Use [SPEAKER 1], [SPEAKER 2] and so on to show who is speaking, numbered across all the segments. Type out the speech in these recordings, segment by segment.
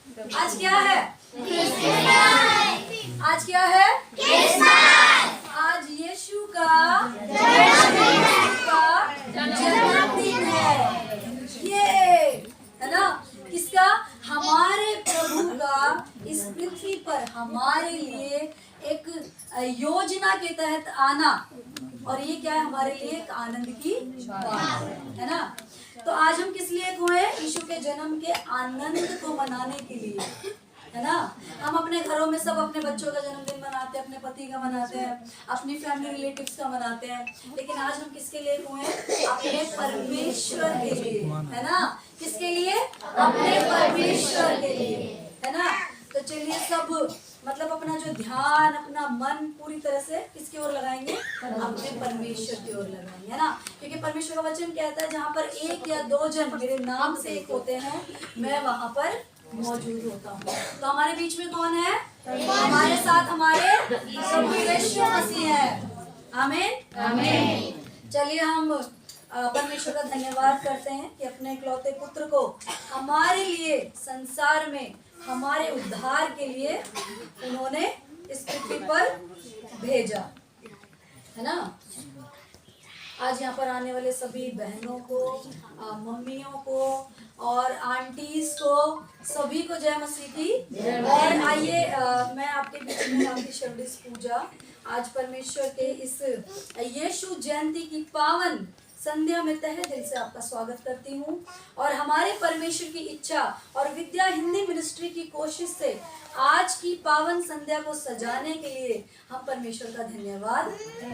[SPEAKER 1] आज क्या है? आज क्या है? आज यीशु का जन्मदिन है। ये है ना, किसका? हमारे प्रभु का इस पृथ्वी पर हमारे लिए एक योजना के तहत आना। और ये क्या है? हमारे लिए एक आनंद की बात है ना। तो आज हम किस लिए हुए? यीशु के जन्म के आनंद को मनाने के लिए, है ना। हम अपने घरों में सब अपने बच्चों का जन्मदिन मनाते हैं, अपने पति का मनाते हैं, अपनी फैमिली रिलेटिव्स का मनाते हैं, लेकिन आज हम किसके लिए हुए? अपने परमेश्वर के लिए, है ना। किसके लिए? अपने परमेश्वर के लिए, है ना। तो चलिए सब मतलब अपना जो ध्यान, अपना मन पूरी तरह से किसकी ओर लगाएंगे? अपने परमेश्वर की ओर लगाएंगे, है ना। क्योंकि परमेश्वर का वचन कहता है, जहाँ पर एक या दो जन मेरे नाम से एक होते हैं, मैं वहां पर मौजूद होता हूँ। तो हमारे बीच में कौन है? हमारे साथ हमारे प्रभु यीशु मसीह है। आमीन आमीन। चलिए हम परमेश्वर का धन्यवाद करते हैं कि अपने इकलौते पुत्र को हमारे लिए, संसार में हमारे उद्धार के लिए उन्होंने इस पृथ्वी पर भेजा, है ना। आज यहाँ पर आने वाले सभी बहनों को, मम्मियों को और आंटीज को, सभी को जय मसीह की। और आइए मैं आपके बीच में आपकी शर्डिस पूजा आज परमेश्वर के इस यीशु जयंती की पावन संध्या में तहे दिल से आपका स्वागत करती हूँ। और हमारे परमेश्वर की इच्छा और विद्या हिंदी मिनिस्ट्री की कोशिश से आज की पावन संध्या को सजाने के लिए हम परमेश्वर का धन्यवाद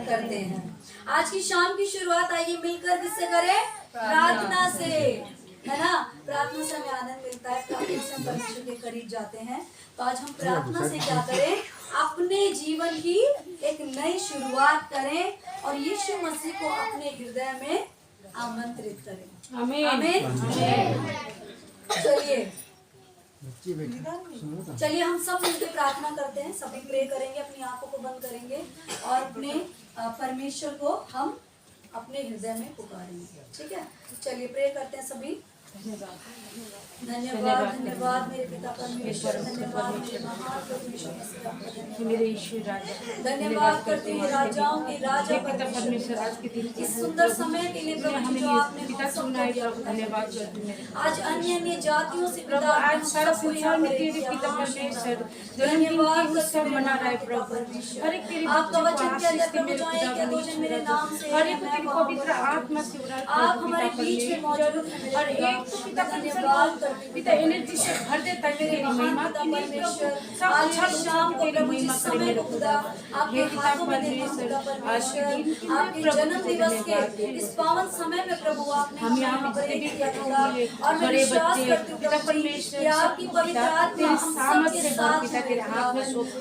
[SPEAKER 1] करते हैं। आज की शाम की शुरुआत आइए मिलकर किससे करें? प्रार्थना से, है ना। प्रार्थना से हमें आनंद मिलता है, प्रार्थना से हम परमेश्वर के करीब जाते हैं। तो आज हम प्रार्थना से क्या करें? अपने जीवन की एक नई शुरुआत करें और यीशु मसीह को अपने हृदय में आमंत्रित करें। आमीन आमीन। चलिए हम सब मिलकर प्रार्थना करते हैं। सभी प्रे करेंगे, अपनी आंखों को बंद करेंगे और अपने परमेश्वर को हम अपने हृदय में पुकारेंगे। ठीक है, चलिए प्रे करते हैं सभी। धन्यवाद धन्यवाद मेरे पिता परमेश्वर, धन्यवाद मेरे महान परमेश्वर, मेरे ईश्वर राजा, धन्यवाद करते हैं राजाओं के राजा पिता परमेश्वर आज के दिन इस सुंदर समय के लिए प्रभु जो आपने पिता सुना है प्रभु, धन्यवाद करते हैं। आज अन्य अन्य जातियों से प्रभु आज सारा संसार में तेरे पिता परमेश्वर धन्यवाद का उत्सव मना रहा है प्रभु। हर एक तेरे आपका वचन कहता है प्रभु जो एक या दो जन मेरे नाम से, हर एक तेरी पवित्र आत्मा से आप हमारे बीच में मौजूद हैं। और एक पिता धन्यवाद पिता एनर्जी से भर देता है तेरी महिमा की परमेश्वर। आज शाम को प्रभु जिस समय को खुदा आपके हाथों में देता हूं परमेश्वर, आपके जन्म दिवस के इस पावन समय में प्रभु आपने हम यहाँ पर एक किया खुदा। और मैं विश्वास करती हूँ पिता परमेश्वर कि आपकी पवित्र आत्मा हम सबके साथ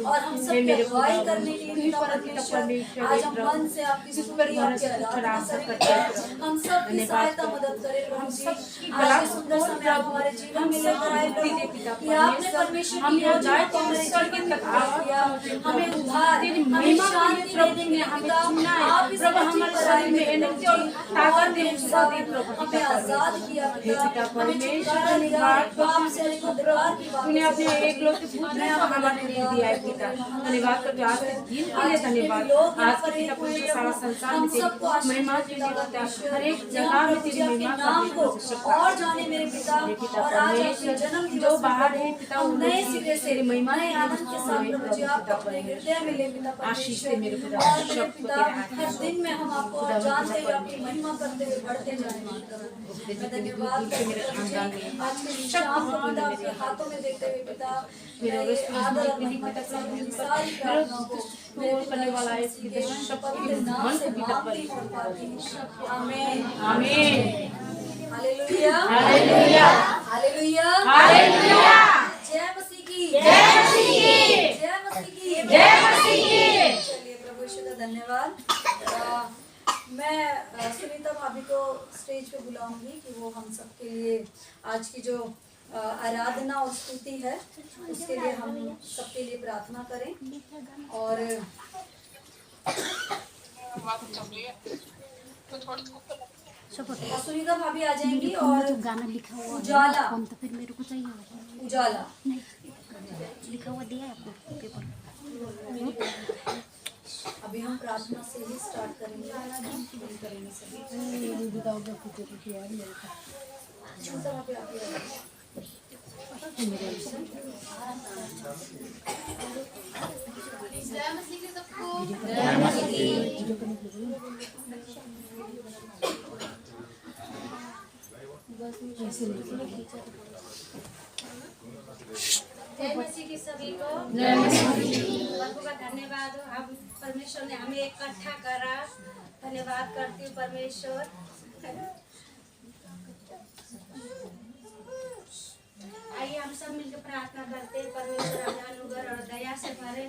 [SPEAKER 1] और हम सबके अगुवाई करने के लिए पिता परमेश्वर आज हम मन से आपकी स्तुति आपकी आराधना करते हैं। हम सबकी सहायता मदद करें प्रभु जी। आज सुंदर समय आप हमारे जीवन में लेकर आए प्रभु कि आपने परमेश्वर की योजना को हमारे जीवन में पूरा किया, हमें उद्धार, हमें शांति देने के पिता आप इस हमारे शरीर में एनर्जी और ताकत दे प्रभु, हमें आजाद किया पिता, हमें छुटकारा दिया पाप से अंधकार की बातों से, तूने अपने एकलौते पुत्र को हमारे लिए दिया है पिता। धन्यवाद करते आज के दिन के लिए धन्यवाद। आज के पिता पूरे सारा संसार में तेरी महिमा के लिए पिता, हर एक जगह में तेरी महिमा नाम को और जाने मेरे पिता। और आज आपके जन्म जो बाहर है पिता नए सिरे से महिमा नए आनंद के साथ प्रभु जी आप अपने हृदय में ले पिता परमेश्वर मेरे पिता। हर दिन में हम आपको जानते हुए आपकी महिमा करते हुए बढ़ते जाएंगे। धन्यवाद आज के शाम को पिता आपके हाथों में देते हुए पिता आदर और महिमा के साथ सारी प्रार्थनाओं को मेरे करने वाला है इसके पवित्र नाम से मांगती और पाती हूं। आमीन आमीन। Hallelujah hallelujah hallelujah hallelujah. जय मसीह की जय मसीह की जय मसीह की जय मसीह की। चलिए प्रभु यीशु का धन्यवाद। मैं सुनीता भाभी को स्टेज पे बुलाऊंगी कि वो हम सबके लिए आज की जो आराधना और स्तुति है उसके लिए हम सबके लिए प्रार्थना करें। और
[SPEAKER 2] और सुनीता भाभी आ जाएंगी और
[SPEAKER 3] जो गाना लिखा हुआ
[SPEAKER 2] उजाला
[SPEAKER 3] है तो फिर मेरे को चाहिए
[SPEAKER 2] उजाला
[SPEAKER 3] नहीं लिखा हुआ दिया है आपको पेपर
[SPEAKER 2] अभी हम प्रार्थना से ही स्टार्ट करेंगे छोटा भाभी आप ही
[SPEAKER 4] जय मसीह की सभी को प्रभु का धन्यवाद हो। हम परमेश्वर ने हमें इकट्ठा करा, धन्यवाद करती हूँ परमेश्वर। आइए हम सब मिलकर प्रार्थना करते हैं, परमेश्वर हमें अनुग्रह और दया से भरे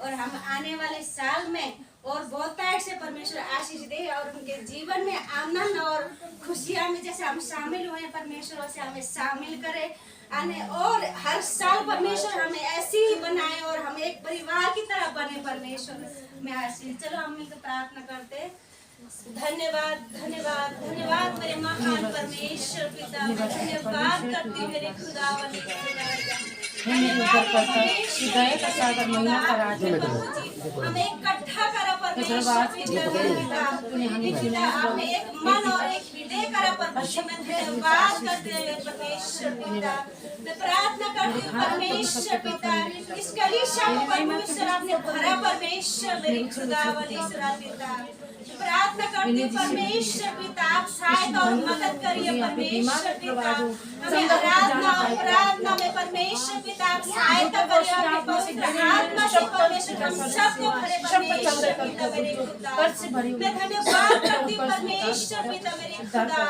[SPEAKER 4] और हम आने वाले साल में और बहुतायत से परमेश्वर आशीष दे और उनके जीवन में आनंद और खुशियां में जैसे हम शामिल हुए परमेश्वर वैसे हमें शामिल करे आने और हर साल परमेश्वर हमें ऐसे ही बनाए और हम एक परिवार की तरह बने परमेश्वर में आशीष। चलो हम मिलकर प्रार्थना करते। धन्यवाद धन्यवाद धन्यवाद मेरे महान परमेश्वर पिता, धन्यवाद करती मेरे खुदावन हमें इकट्ठा करा परमेश्वर पिता, आपने एक मन और एक हृदय करा परमेश्वर में धन्यवाद करते हुए परमेश्वर पिता। मैं प्रार्थना करती हूँ परमेश्वर पिता, इस कलीसिया को परमेश्वर आपने भरा परमेश्वर मेरे खुदावन ईश्वर पिता। प्रार्थना करती हूँ परमेश्वर पिता, आप सहायता और मदद करिए परमेश्वर पिता। हमें आराधना और प्रार्थना में परमेश्वर पिता आप सहायता करिए, आपके पवित्र आत्मा से परमेश्वर हम सबको भरे परमेश्वर पिता मेरे खुदा। मैं धन्यवाद करती हूँ परमेश्वर पिता मेरे खुदा।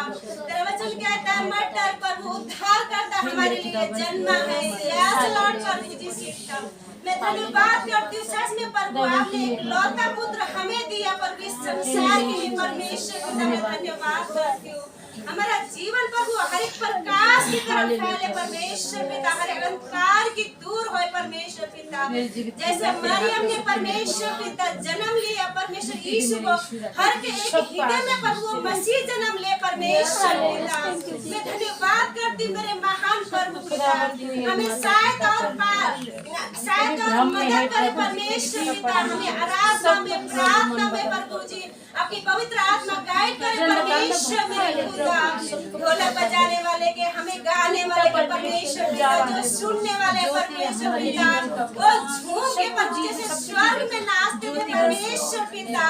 [SPEAKER 4] तेरा वचन कहता है मत डर प्रभु उद्धार करता हमारे लिए जन्मा है, यस लॉर्ड प्रभु जी सीखता। मैं धन्यवाद करती हूँ सच में प्रभु आपने एक लौता पुत्र हमें दिया पर इस संसार के लिए परमेश्वर पिता मैं धन्यवाद करती हूँ। हमारा जीवन प्रभु हर एक प्रकाश की तरफ फैले परमेश्वर पिता, हर एक अंधकार की दूर हो परमेश्वर पिता। जैसे मरियम ने परमेश्वर पिता जन्म लिया परमेश्वर यीशु को हर के एक हृदय में प्रभु मसीह जन्म ले परमेश्वर पिता। मैं धन्यवाद करती हूँ मेरे महान प्रभु पिता, हमें सहायता और मदद करे परमेश्वर पिता। हमें आराधना में प्रार्थना में प्रभु जी आपकी पवित्र आत्मा गाइड करे परमेश्वर मेरे खुदा। ढोलक बजाने वाले के, हमें गाने वाले के परमेश्वर पिता, जो सुनने वाले परमेश्वर पिता, वो झूम के प्रभु जैसे स्वर्ग में नाचते थे परमेश्वर पिता,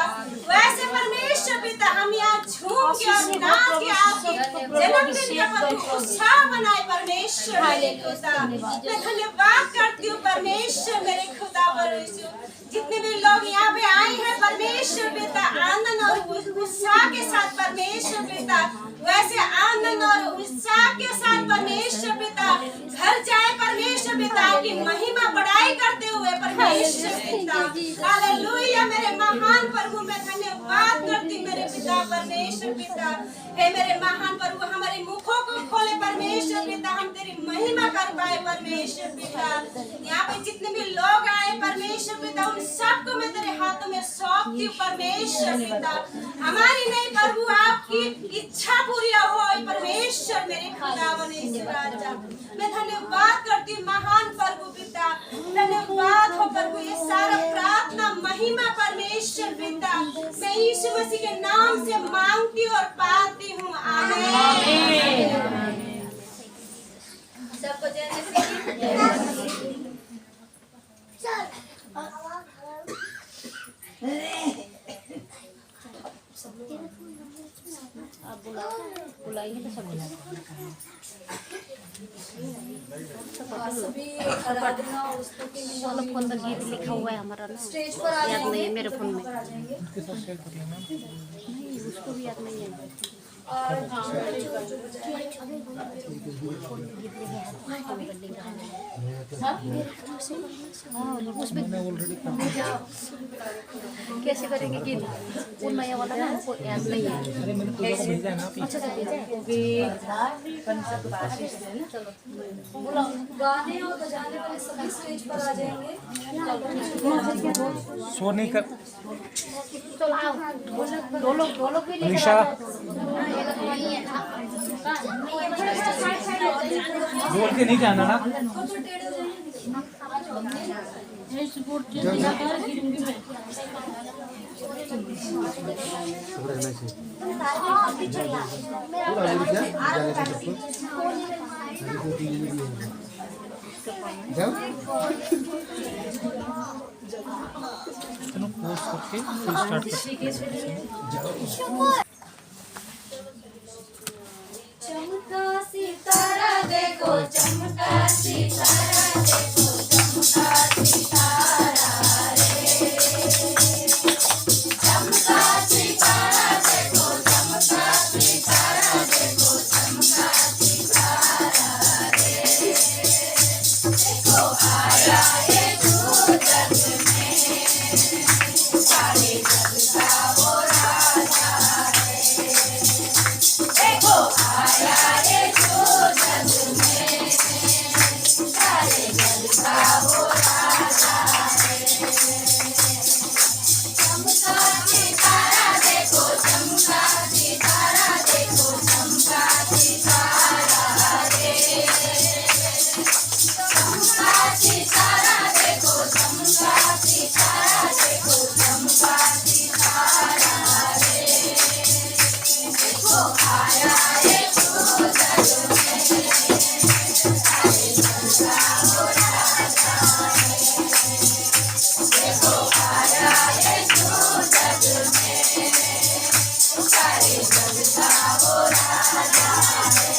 [SPEAKER 4] वैसे परमेश्वर पिता हम यहाँ झूम के और नाच के आपके जन्मदिन का प्रभु उत्साह मनाए परमेश्वर मेरे खुदा। मैं धन्यवाद करती हूँ परमेश्वर मेरे खुदा परमेश्वर। जितने भी लोग यहाँ पे आए हैं परमेश्वर पिता आनंद और उत्साह के साथ परमेश्वर पिता, वैसे आनंद और उत्साह के साथ परमेश्वर पिता घर जाए परमेश्वर पिता की महिमा बढ़ाई करते हुए परमेश्वर पिता। हालेलुया मेरे महान प्रभु मैं धन्यवाद करती मेरे पिता परमेश्वर पिता। हे मेरे महान प्रभु हमारे मुखों को खोले परमेश्वर पिता, हम तेरी महिमा कर पाए परमेश्वर पिता। यहाँ पे जितने भी लोग आए परमेश्वर पिता उन सबको मैं तेरे हाथों में सौंपती हूँ परमेश्वर पिता। हमारी नहीं प्रभु आपकी इच्छा पूरी हो परमेश्वर मेरे खुदावन राजा। मैं धन्यवाद करती हूँ महान प्रभु पिता, धन्यवाद हो प्रभु ये सारा प्रार्थना महिमा परमेश्वर पिता मैं यीशु मसीह के नाम से मांगती हूँ और पाती हूँ। आमीन। सबको जय मसीह।
[SPEAKER 3] आप बुलाएंगे तो सब
[SPEAKER 2] सभी आराधना और स्तुति में
[SPEAKER 3] वाला फोन पर गीत लिखा हुआ है हमारा ना,
[SPEAKER 2] स्टेज पर आ
[SPEAKER 3] याद नहीं है
[SPEAKER 2] जाएंगे,
[SPEAKER 3] मेरे फोन में।
[SPEAKER 2] आ जाएंगे
[SPEAKER 3] नहीं उसको भी याद नहीं है।
[SPEAKER 2] और जो
[SPEAKER 3] कैसे करेंगे कि वो नया वाला ना हमको याद नहीं है। अच्छा तो
[SPEAKER 2] गाने और बजाने वाले सभी स्टेज पर आ जाएंगे।
[SPEAKER 5] सोनी का
[SPEAKER 3] चलो आओ दो लोग भी लेकर
[SPEAKER 5] निशा बोल के नहीं जाना ना। चलो पोस्ट करके फिर स्टार्ट
[SPEAKER 2] चमका सितारा देखो, चमका सितारा देखो, चमका सितारा रे। चमका सितारा देखो, चमका सितारा देखो, चमका सितारा रे। देखो आया ये जो जग में, सारे जग का वो राजा है। देखो आया ये जो जग में, सारे जग का वो राजा है। चमका सितारा देखो, चमका सितारा देखो, चमका सितारा रे। चमका सितारा देखो, चमका सितारा देखो, चमका सितारा रे। देखो आया ये जो जग में, सारे जग का वो राजा है। देखो आया ये जो जग में, सारे जग का वो राजा है।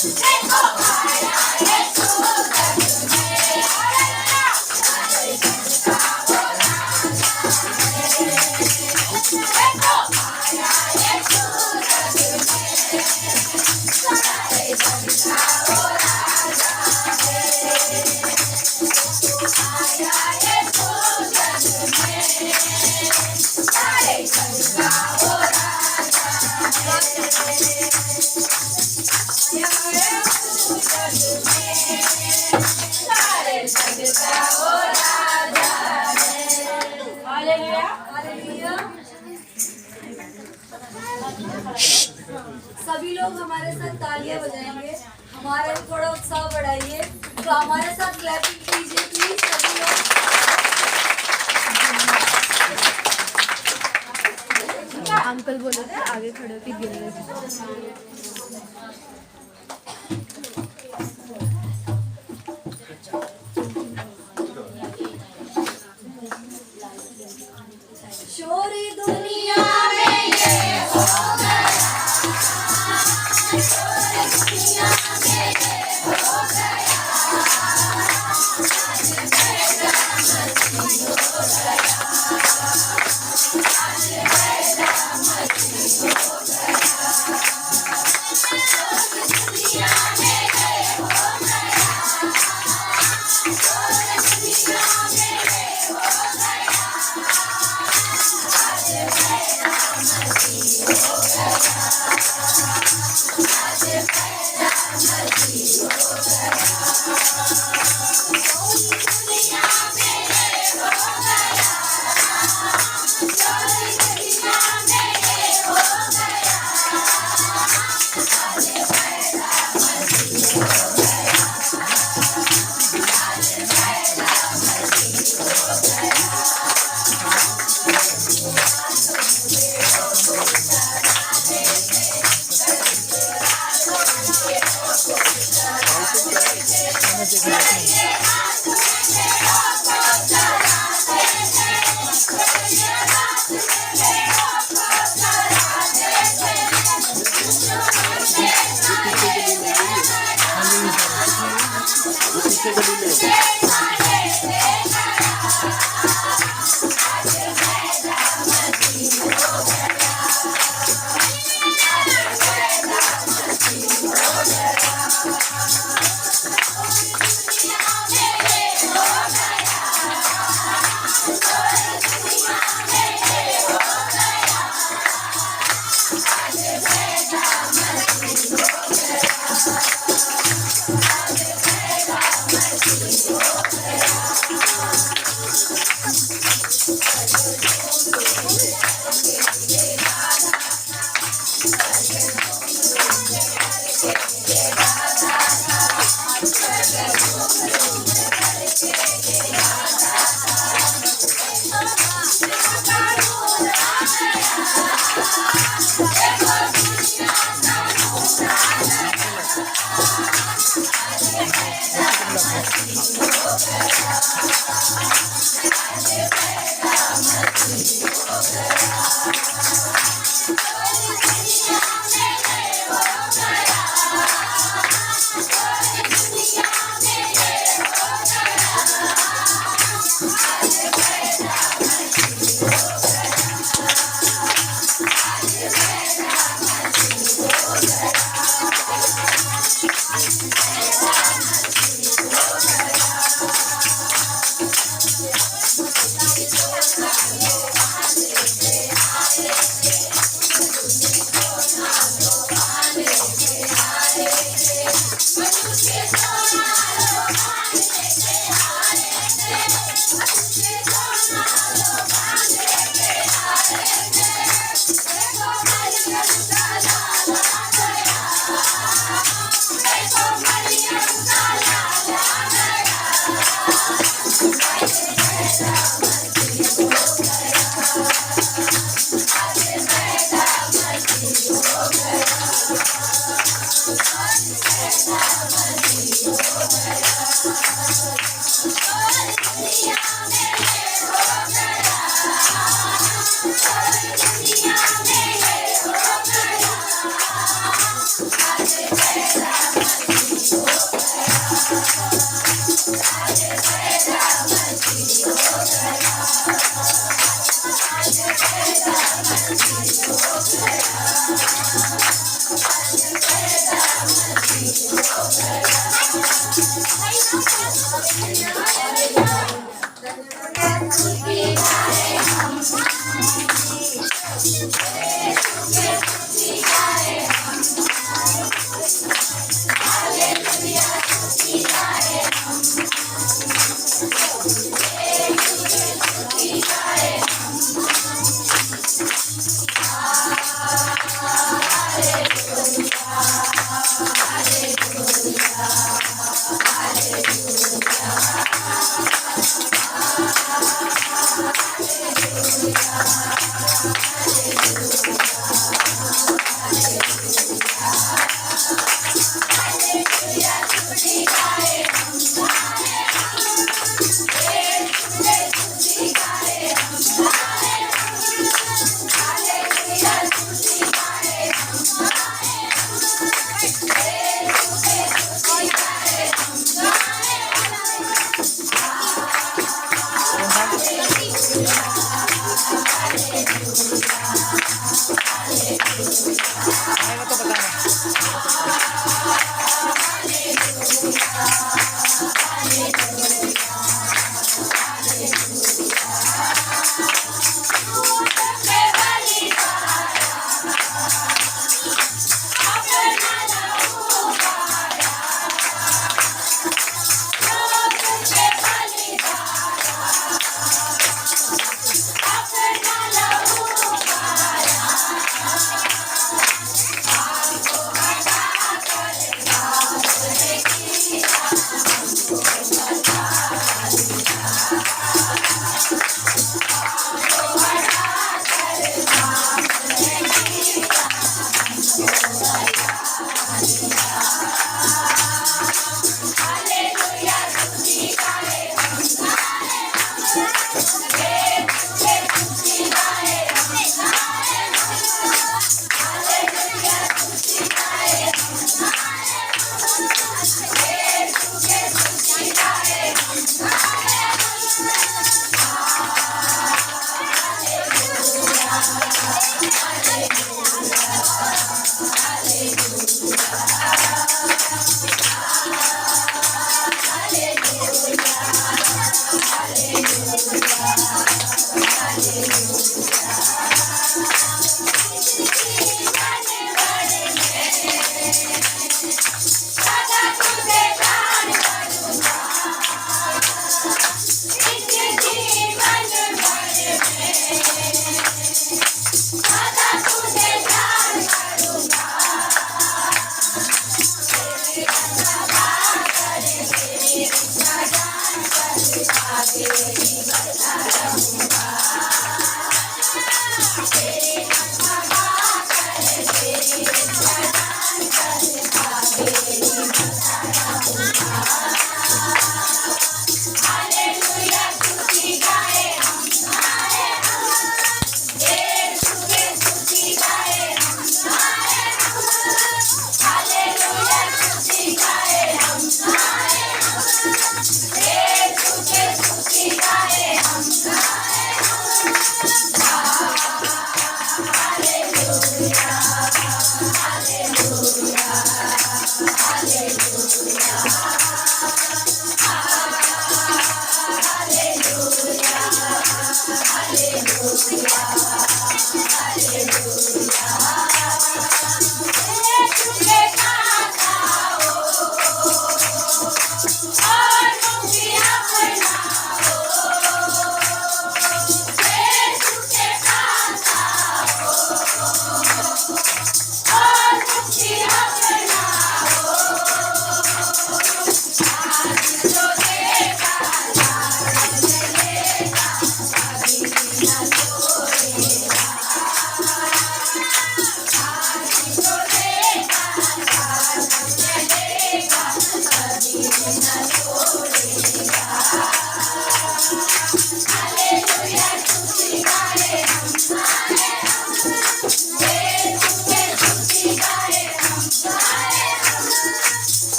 [SPEAKER 2] देखो आया यीशु जग में हालेलुया सारे जग का वो राजा देखो आया यीशु जग में सारे जग का वो राजा आया यीशु जग में सारे जग का वो
[SPEAKER 1] हालेलुया। सभी लोग हमारे साथ तालियां बजाएंगे, हमारा थोड़ा उत्साह बढ़ाइए, तो हमारे साथ क्लैपिंग कीजिए प्लीज सभी लोग।
[SPEAKER 3] अंकल बोले थे आगे खड़े होकर गिरने
[SPEAKER 1] शोरी दुनिया में ये हो गया, शोरी दुनिया में ये हो गया, आज पैदा मसीह हो गया, आज पैदा मसीह हो गया, शोरी दुनिया में ये हो गया, शोरी दुनिया में ये हो गया,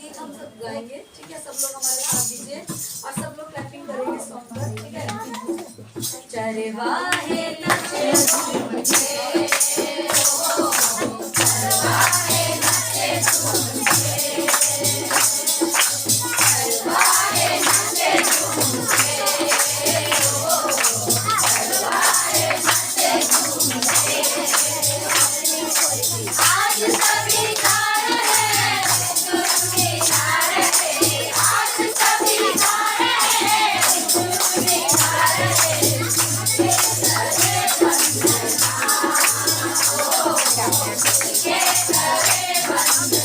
[SPEAKER 1] गीत हम सब गाएंगे, ठीक है? सब लोग हमारे साथ दीजिए और सब लोग क्लैपिंग करेंगे सॉन्ग पर, ठीक है? चरवाहे नचे झूमके, चरवाहे नचे झूमके, चरवाहे नचे झूमके, चरवाहे नचे झूमके। आज सभी गा रहे हैं, झूम गा रहे हैं। आज सभी गा रहे हैं, झूम गा रहे हैं। के करे वंदना, के करे वंदना।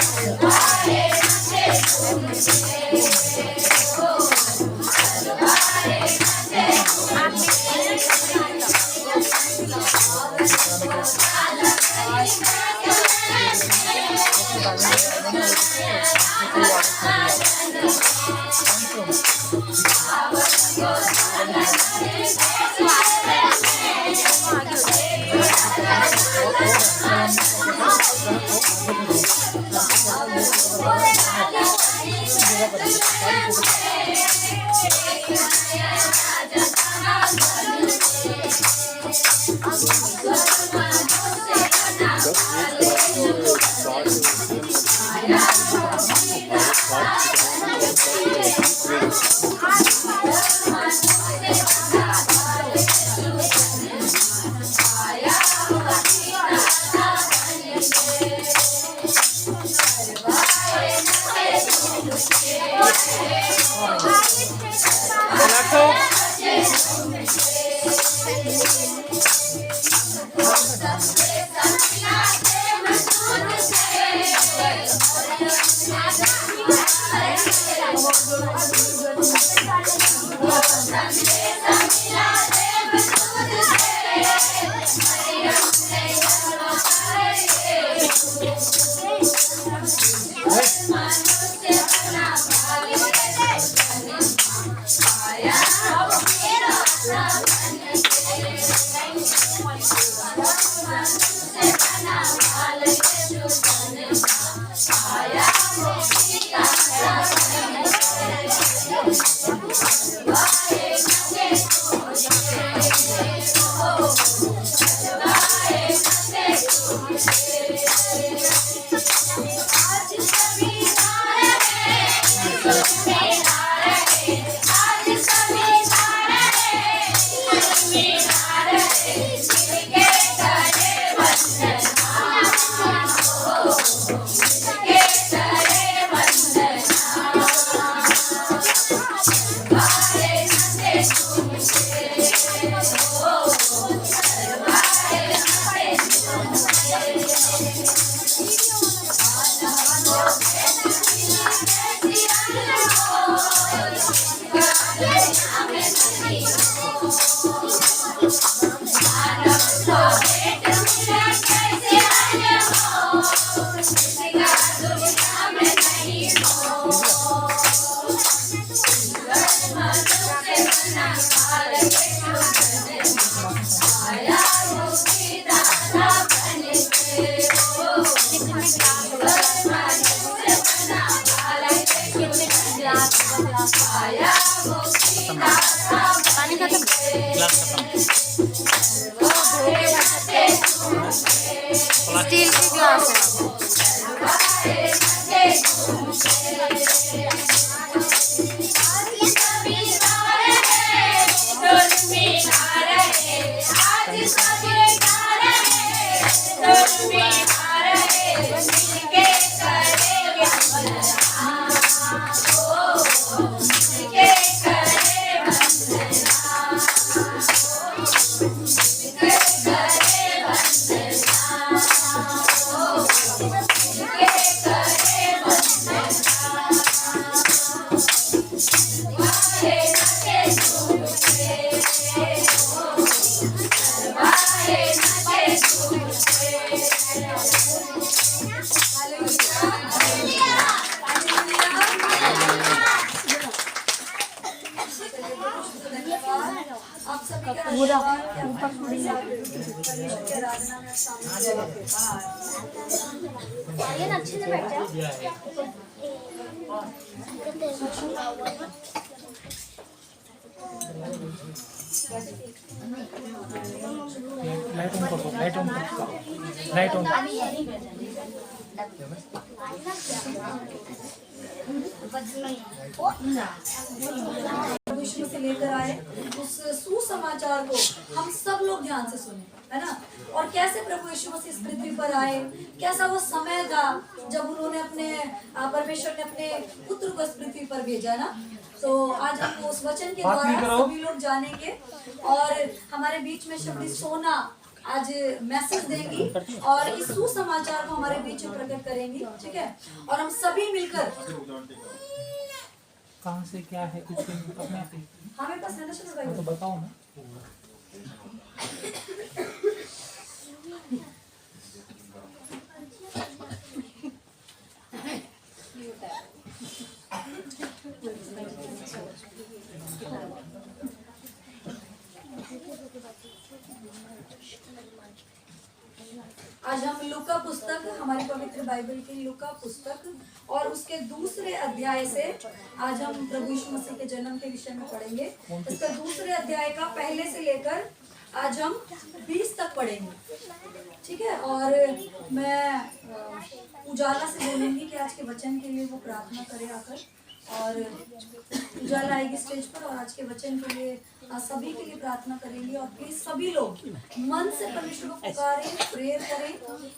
[SPEAKER 1] चरवाहे नचे झूमके, चरवाहे नचे झूमके।
[SPEAKER 2] Thank you.
[SPEAKER 3] स्टील की ग्लास है।
[SPEAKER 1] आप सभी का पूरा ऊपर परमेश्वर की आराधना में शामिल
[SPEAKER 3] ये ना अच्छे से बैठ जाओ।
[SPEAKER 5] लाइट ऑन करो, लाइट ऑन करो, लाइट ऑन।
[SPEAKER 1] प्रभु यीशु मसीह लेकर आए उस सुसमाचार को हम सब लोग ध्यान से सुने, है ना। और कैसे प्रभु यीशु मसीह इस पृथ्वी पर आए, कैसा वो समय था जब उन्होंने अपने परमेश्वर ने अपने पुत्र को इस पृथ्वी पर भेजा ना। तो आज हम उस वचन के द्वारा सभी लोग जानेंगे और हमारे बीच में श्रीमती सोना आज मैसेज देंगी और इस सुसमाचार को हमारे बीच में प्रकट करेंगी, ठीक है। और हम सभी मिलकर
[SPEAKER 5] कहाँ से क्या है कुछ अपने आप ही
[SPEAKER 1] हमें पास है ना चलो भाई
[SPEAKER 5] तो बताओ ना।
[SPEAKER 1] आज हम लूका पुस्तक, हमारी पवित्र बाइबल की लूका पुस्तक और उसके दूसरे अध्याय से आज हम प्रभु यीशु मसीह के जन्म के विषय में पढ़ेंगे। इसका दूसरे अध्याय का पहले से लेकर आज हम 20 तक पढ़ेंगे, ठीक है। और मैं उजाला से बोलूंगी कि आज के वचन के लिए वो प्रार्थना करे आकर, और उजाला आएगी स्टेज पर और आज के वचन के लिए सभी के लिए प्रार्थना करेंगे। और प्लीज सभी लोग मन से परमेश्वर को पुकारें, प्रेयर करें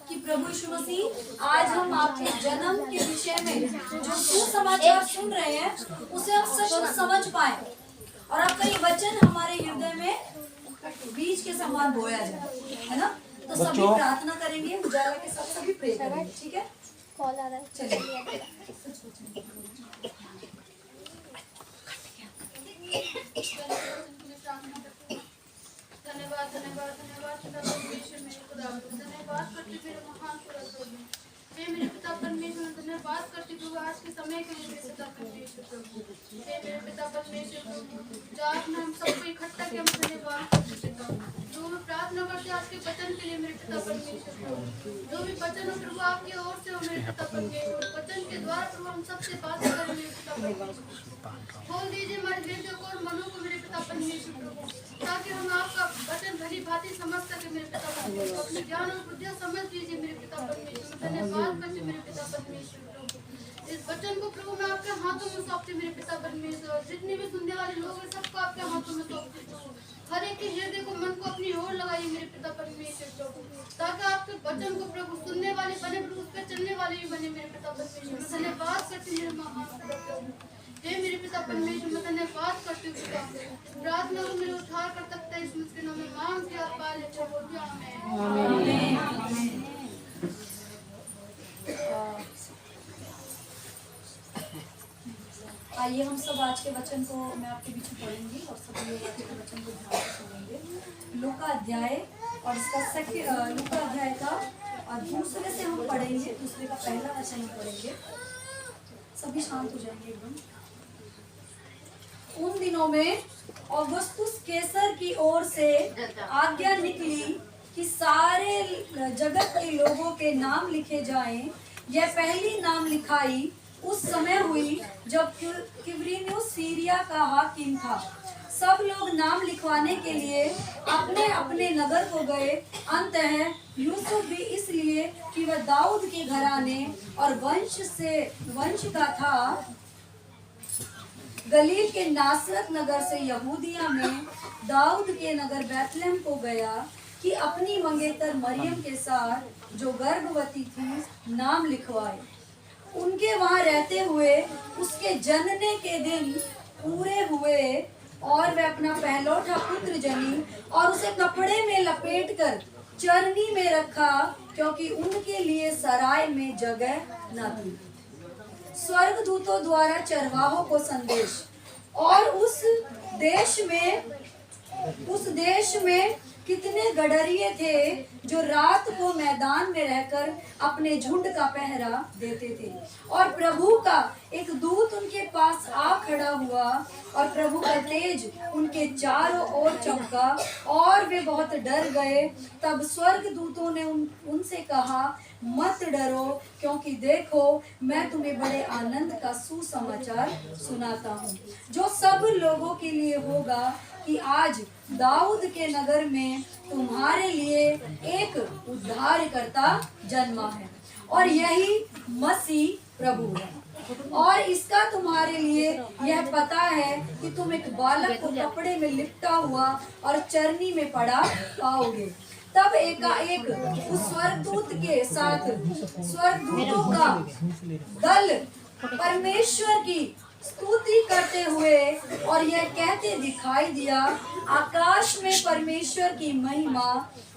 [SPEAKER 1] कि प्रभु यीशु मसीह आज हम आपके जन्म के विषय में जो सुसमाचार सुन रहे हैं उसे हम सच समझ पाए और आपका ये वचन हमारे हृदय में बीज के समान बोया जाए, है ना। तो सभी प्रार्थना करेंगे, उजाला के साथ सभी प्रे करेंगे, ठीक है।
[SPEAKER 3] कॉल आ रहा है।
[SPEAKER 1] चलिए
[SPEAKER 2] धन्यवाद धन्यवाद धन्यवाद पिता परमेश्वर मेरे खुदा, धन्यवाद करते मेरे महान खुदा हे मेरे पिता परमेश्वर, धन्यवाद करते प्रभु आज के समय के लिए मेरे पिता परमेश्वर प्रभु। हे मेरे पिता परमेश्वर प्रभु, जो आपने हम सबको इकट्ठा किया, हम धन्यवाद करते पिता। जो भी प्रार्थना करते आज के वचन के लिए मेरे पिता परमेश्वर प्रभु, जो भी वचन हो प्रभु आपकी ओर से हो मेरे पिता परमेश्वर, वचन के द्वारा प्रभु हम सबसे बात करें मेरे पिता परमेश्वर। खोल दीजिए हमारे हृदय को और मनों को मेरे पिता परमेश्वर प्रभु, ताकि हम आपका वचन भली भांति समझ सके मेरे पिता परमेश्वर। अपने ज्ञान और बुद्धि समझ लीजिए मेरे पिता परमेश्वर। धन्यवाद करते मेरे पिता परमेश्वर प्रभु। इस वचन को प्रभु मैं आपके हाथों में सौंपती मेरे पिता परमेश्वर। जितने भी सुनने वाले लोग हैं सबको आपके हाथों में सौंपती प्रभु। हर एक के हृदय को, मन को अपनी ओर लगाइए मेरे पिता परमेश्वर प्रभु, ताकि आपके वचन को प्रभु सुनने वाले बने प्रभु, उस पर चलने वाले भी बने मेरे पिता परमेश्वर। धन्यवाद करती मेरे महान प्रभु। हे मेरे पिता परमेश्वर, मैं धन्यवाद करती हूँ पिता। प्रार्थना को मेरे उद्धार कर सकता है इस मुश्किल में मांग के आप पाए लेते हो। आमीन।
[SPEAKER 1] आइए हम सब आज के वचन को मैं आपके बीच में पढ़ूंगी और सभी लोग आज के वचन को ध्यान से सुनेंगे। लूका अध्याय और इसका लूका अध्याय का और दूसरे से हम पढ़ेंगे, दूसरे का पहला वचन हम पढ़ेंगे। सभी शांत हो जाएंगे एकदम। उन दिनों में औगुस्तुस कैसर की ओर से आज्ञा निकली कि सारे जगत के लोगों के नाम लिखे जाएं। यह पहली नाम लिखाई उस समय हुई जब क्विरिनियुस सीरिया का हाकिम था।
[SPEAKER 6] सब लोग नाम लिखवाने के लिए अपने अपने नगर को गए। अंततः यूसुफ भी इसलिए कि वह दाऊद के घराने और वंश का था, गलील के नासरत नगर से यहूदिया में दाऊद के नगर बैतलहम को गया कि अपनी मंगेतर मरियम के साथ जो गर्भवती थी नाम लिखवाए। उनके वहां रहते हुए उसके जनने के दिन पूरे हुए और वह अपना पहलौठा पुत्र जनी और उसे कपड़े में लपेटकर चरनी में रखा, क्योंकि उनके लिए सराय में जगह न थी। स्वर्गदूतों द्वारा चरवाहों को संदेश। और उस देश में कितने गडरिये थे जो रात को मैदान में रहकर अपने झुंड का पहरा देते थे। और प्रभु का एक दूत उनके पास आ खड़ा हुआ और प्रभु का तेज उनके चारों ओर चमका और वे बहुत डर गए। तब स्वर्गदूतों ने उनसे कहा, मत डरो, क्योंकि देखो मैं तुम्हें बड़े आनंद का सुसमाचार सुनाता हूँ, जो सब लोगों के लिए होगा कि आज दाऊद के नगर में तुम्हारे लिए एक उद्धारकर्ता जन्मा है और यही मसीह प्रभु है। और इसका तुम्हारे लिए यह पता है कि तुम एक बालक को कपड़े में लिपटा हुआ और चरनी में पड़ा पाओगे। तब एकाएक उस स्वर्गदूत के साथ स्वर्गदूतों का दल परमेश्वर की स्तुति करते हुए और यह कहते दिखाई दिया, आकाश में परमेश्वर की महिमा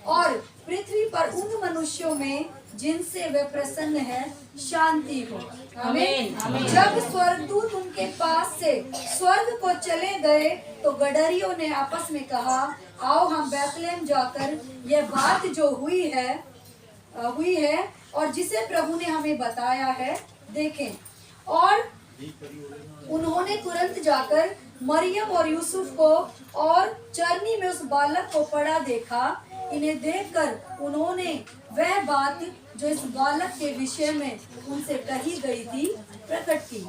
[SPEAKER 6] और पृथ्वी पर उन मनुष्यों में जिनसे वे प्रसन्न है शांति हो। आमीन। जब स्वर्गदूत उनके पास से स्वर्ग को चले गए तो गडरियों ने आपस में कहा, आओ हम बैतलहम जाकर यह बात जो हुई है और जिसे प्रभु ने हमें बताया है देखें। और उन्होंने तुरंत जाकर मरियम और यूसुफ को और चरनी में उस बालक को पड़ा देखा। इन्हें देखकर उन्होंने वह बात जो इस बालक के विषय में उनसे कही गई थी प्रकट की।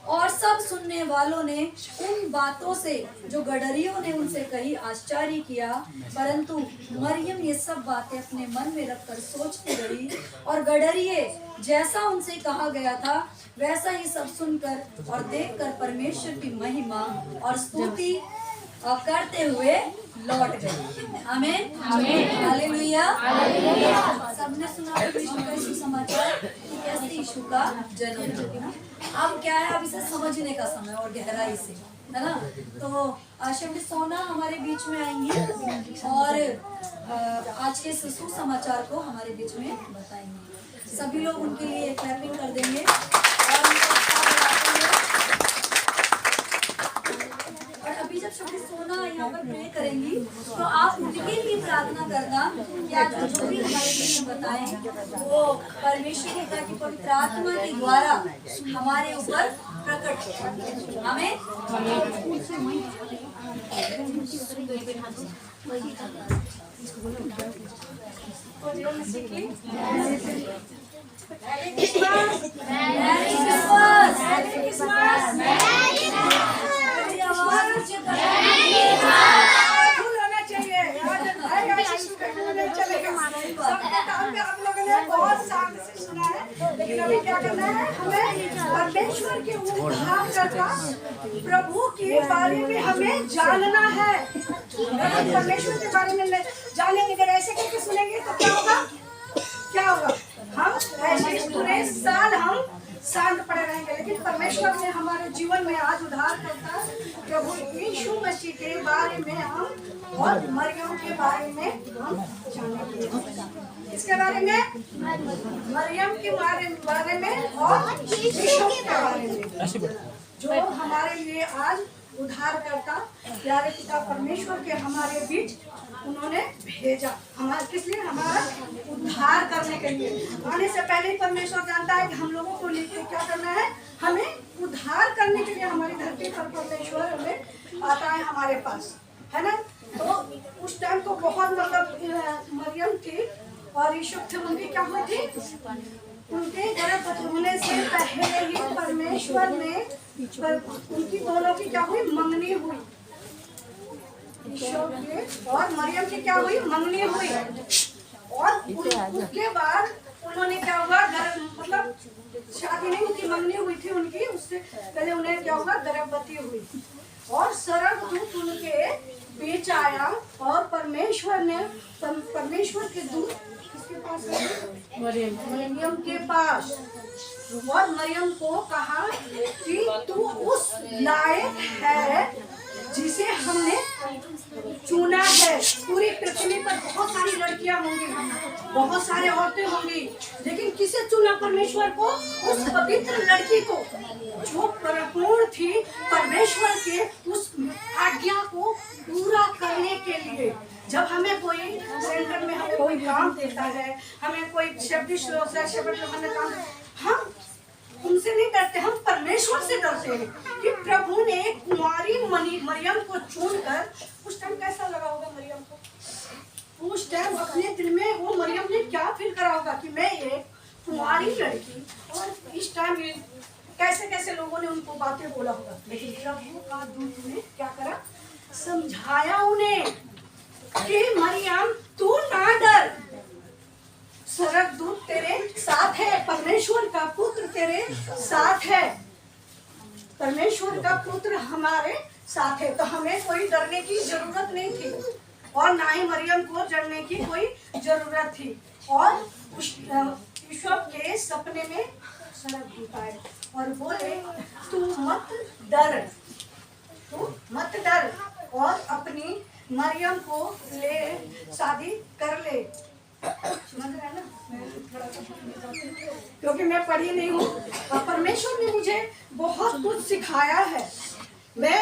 [SPEAKER 6] और सब सुनने वालों ने उन बातों से जो गडरियों ने उनसे कही आश्चर्य किया, परंतु मरियम ये सब बातें अपने मन में रखकर सोचती रही। और गडरिये जैसा उनसे कहा गया था वैसा ही सब सुनकर और देखकर परमेश्वर की महिमा और स्तुति करते हुए लौट गए। आमीन। हालेलुया। सबने सुना यीशु का सुसमाचार कि कैसे यीशु का जन्म हुआ। अब क्या है, अब इसे समझने का समय और गहराई से, है ना। तो शिवली सोना हमारे बीच में आएंगी और आज के सुसमाचार को हमारे बीच में बताएंगे। सभी लोग उनके लिए क्लैपिंग कर देंगे और अभी जब शिवली सोना यहाँ पर प्रे करेंगी तो आप उनके लिए प्रार्थना करना कि आज जो भी हमारे बीच में बताएं वो परमेश्वर की पवित्र आत्मा के द्वारा हमारे ऊपर प्रकट हो। आमीन।
[SPEAKER 7] लेकिन अभी क्या करना है, हमें परमेश्वर के उद्धारकर्ता प्रभु के बारे में हमें जानना है। अगर परमेश्वर के बारे में जानेंगे, अगर ऐसे करके सुनेंगे तो क्या होगा? हम ऐसे पूरे साल हम शांत पड़े रहेंगे। लेकिन परमेश्वर ने हमारे जीवन में आज उद्धार करता प्रभु यीशु मसीह के बारे में हम और मरियम के बारे में हम जानेंगे। इसके बारे में, मरियम के बारे में और यीशु के बारे में जो हमारे लिए आज उद्धार करता प्यारे पिता परमेश्वर के हमारे बीच उन्होंने भेजा। हमारे किस लिए? हमारा उद्धार करने के लिए। आने से पहले ही परमेश्वर जानता है कि हम लोगों को लेकर क्या करना है, हमें उद्धार करने के लिए हमारी धरती पर परमेश्वर हमें आता है हमारे पास, है ना। तो उस टाइम तो बहुत मतलब मरियम थी और यीशु थे, उनकी क्या हुई थी? उनके गर्भ होने से पहले ही परमेश्वर ने उनकी दोनों की क्या हुई? मंगनी हुई। यूसुफ के और मरियम की क्या हुई, मंगनी हुई। और उसके बाद उन्होंने क्या हुआ, मतलब शादी नहीं हुई, मंगनी हुई थी उनकी, उससे पहले उन्हें क्या हुआ, गर्भवती हुई। और स्वर्गदूत उनके बीच आया और परमेश्वर के दूत किसके पास है, मरियम के पास। और मरियम को कहा कि तू उस लायक है जिसे हमने चुना है। पूरी पृथ्वी पर बहुत सारी लड़कियां होंगी, बहुत सारे औरतें होंगी, लेकिन किसे चुना, परमेश्वर को, उस पवित्र लड़की को जो परिपूर्ण थी परमेश्वर के उस आज्ञा को पूरा करने के लिए। जब हमें कोई सेंटर में हमें कोई काम देता है, हमें कोई काम, हम उनसे नहीं डरते, हम परमेश्वर से डरते हैं कि प्रभु ने कुमारी मरियम को चुनकर, उस टाइम कैसा लगा होगा मरियम को, उस टाइम अपने दिल में वो मरियम ने क्या फील करा होगा कि मैं एक कुमारी लड़की, और इस टाइम कैसे कैसे लोगों ने उनको बातें बोला होगा। लेकिन प्रभु का दूत ने क्या करा, समझाया उन्हें कि मरियम तू ना डर, स्वर्गदूत तेरे साथ है, परमेश्वर का पुत्र तेरे साथ है, परमेश्वर का पुत्र हमारे साथ है। तो हमें कोई डरने की जरूरत नहीं थी और ना ही मरियम को डरने की कोई जरूरत थी। और यूसुफ के सपने में स्वर्गदूत आए और बोले तू मत डर, तू मत डर और अपनी मरियम को ले शादी कर ले। समझ रहे हैं ना, क्योंकि मैं पढ़ी नहीं हूँ और परमेश्वर ने मुझे बहुत कुछ सिखाया है। मैं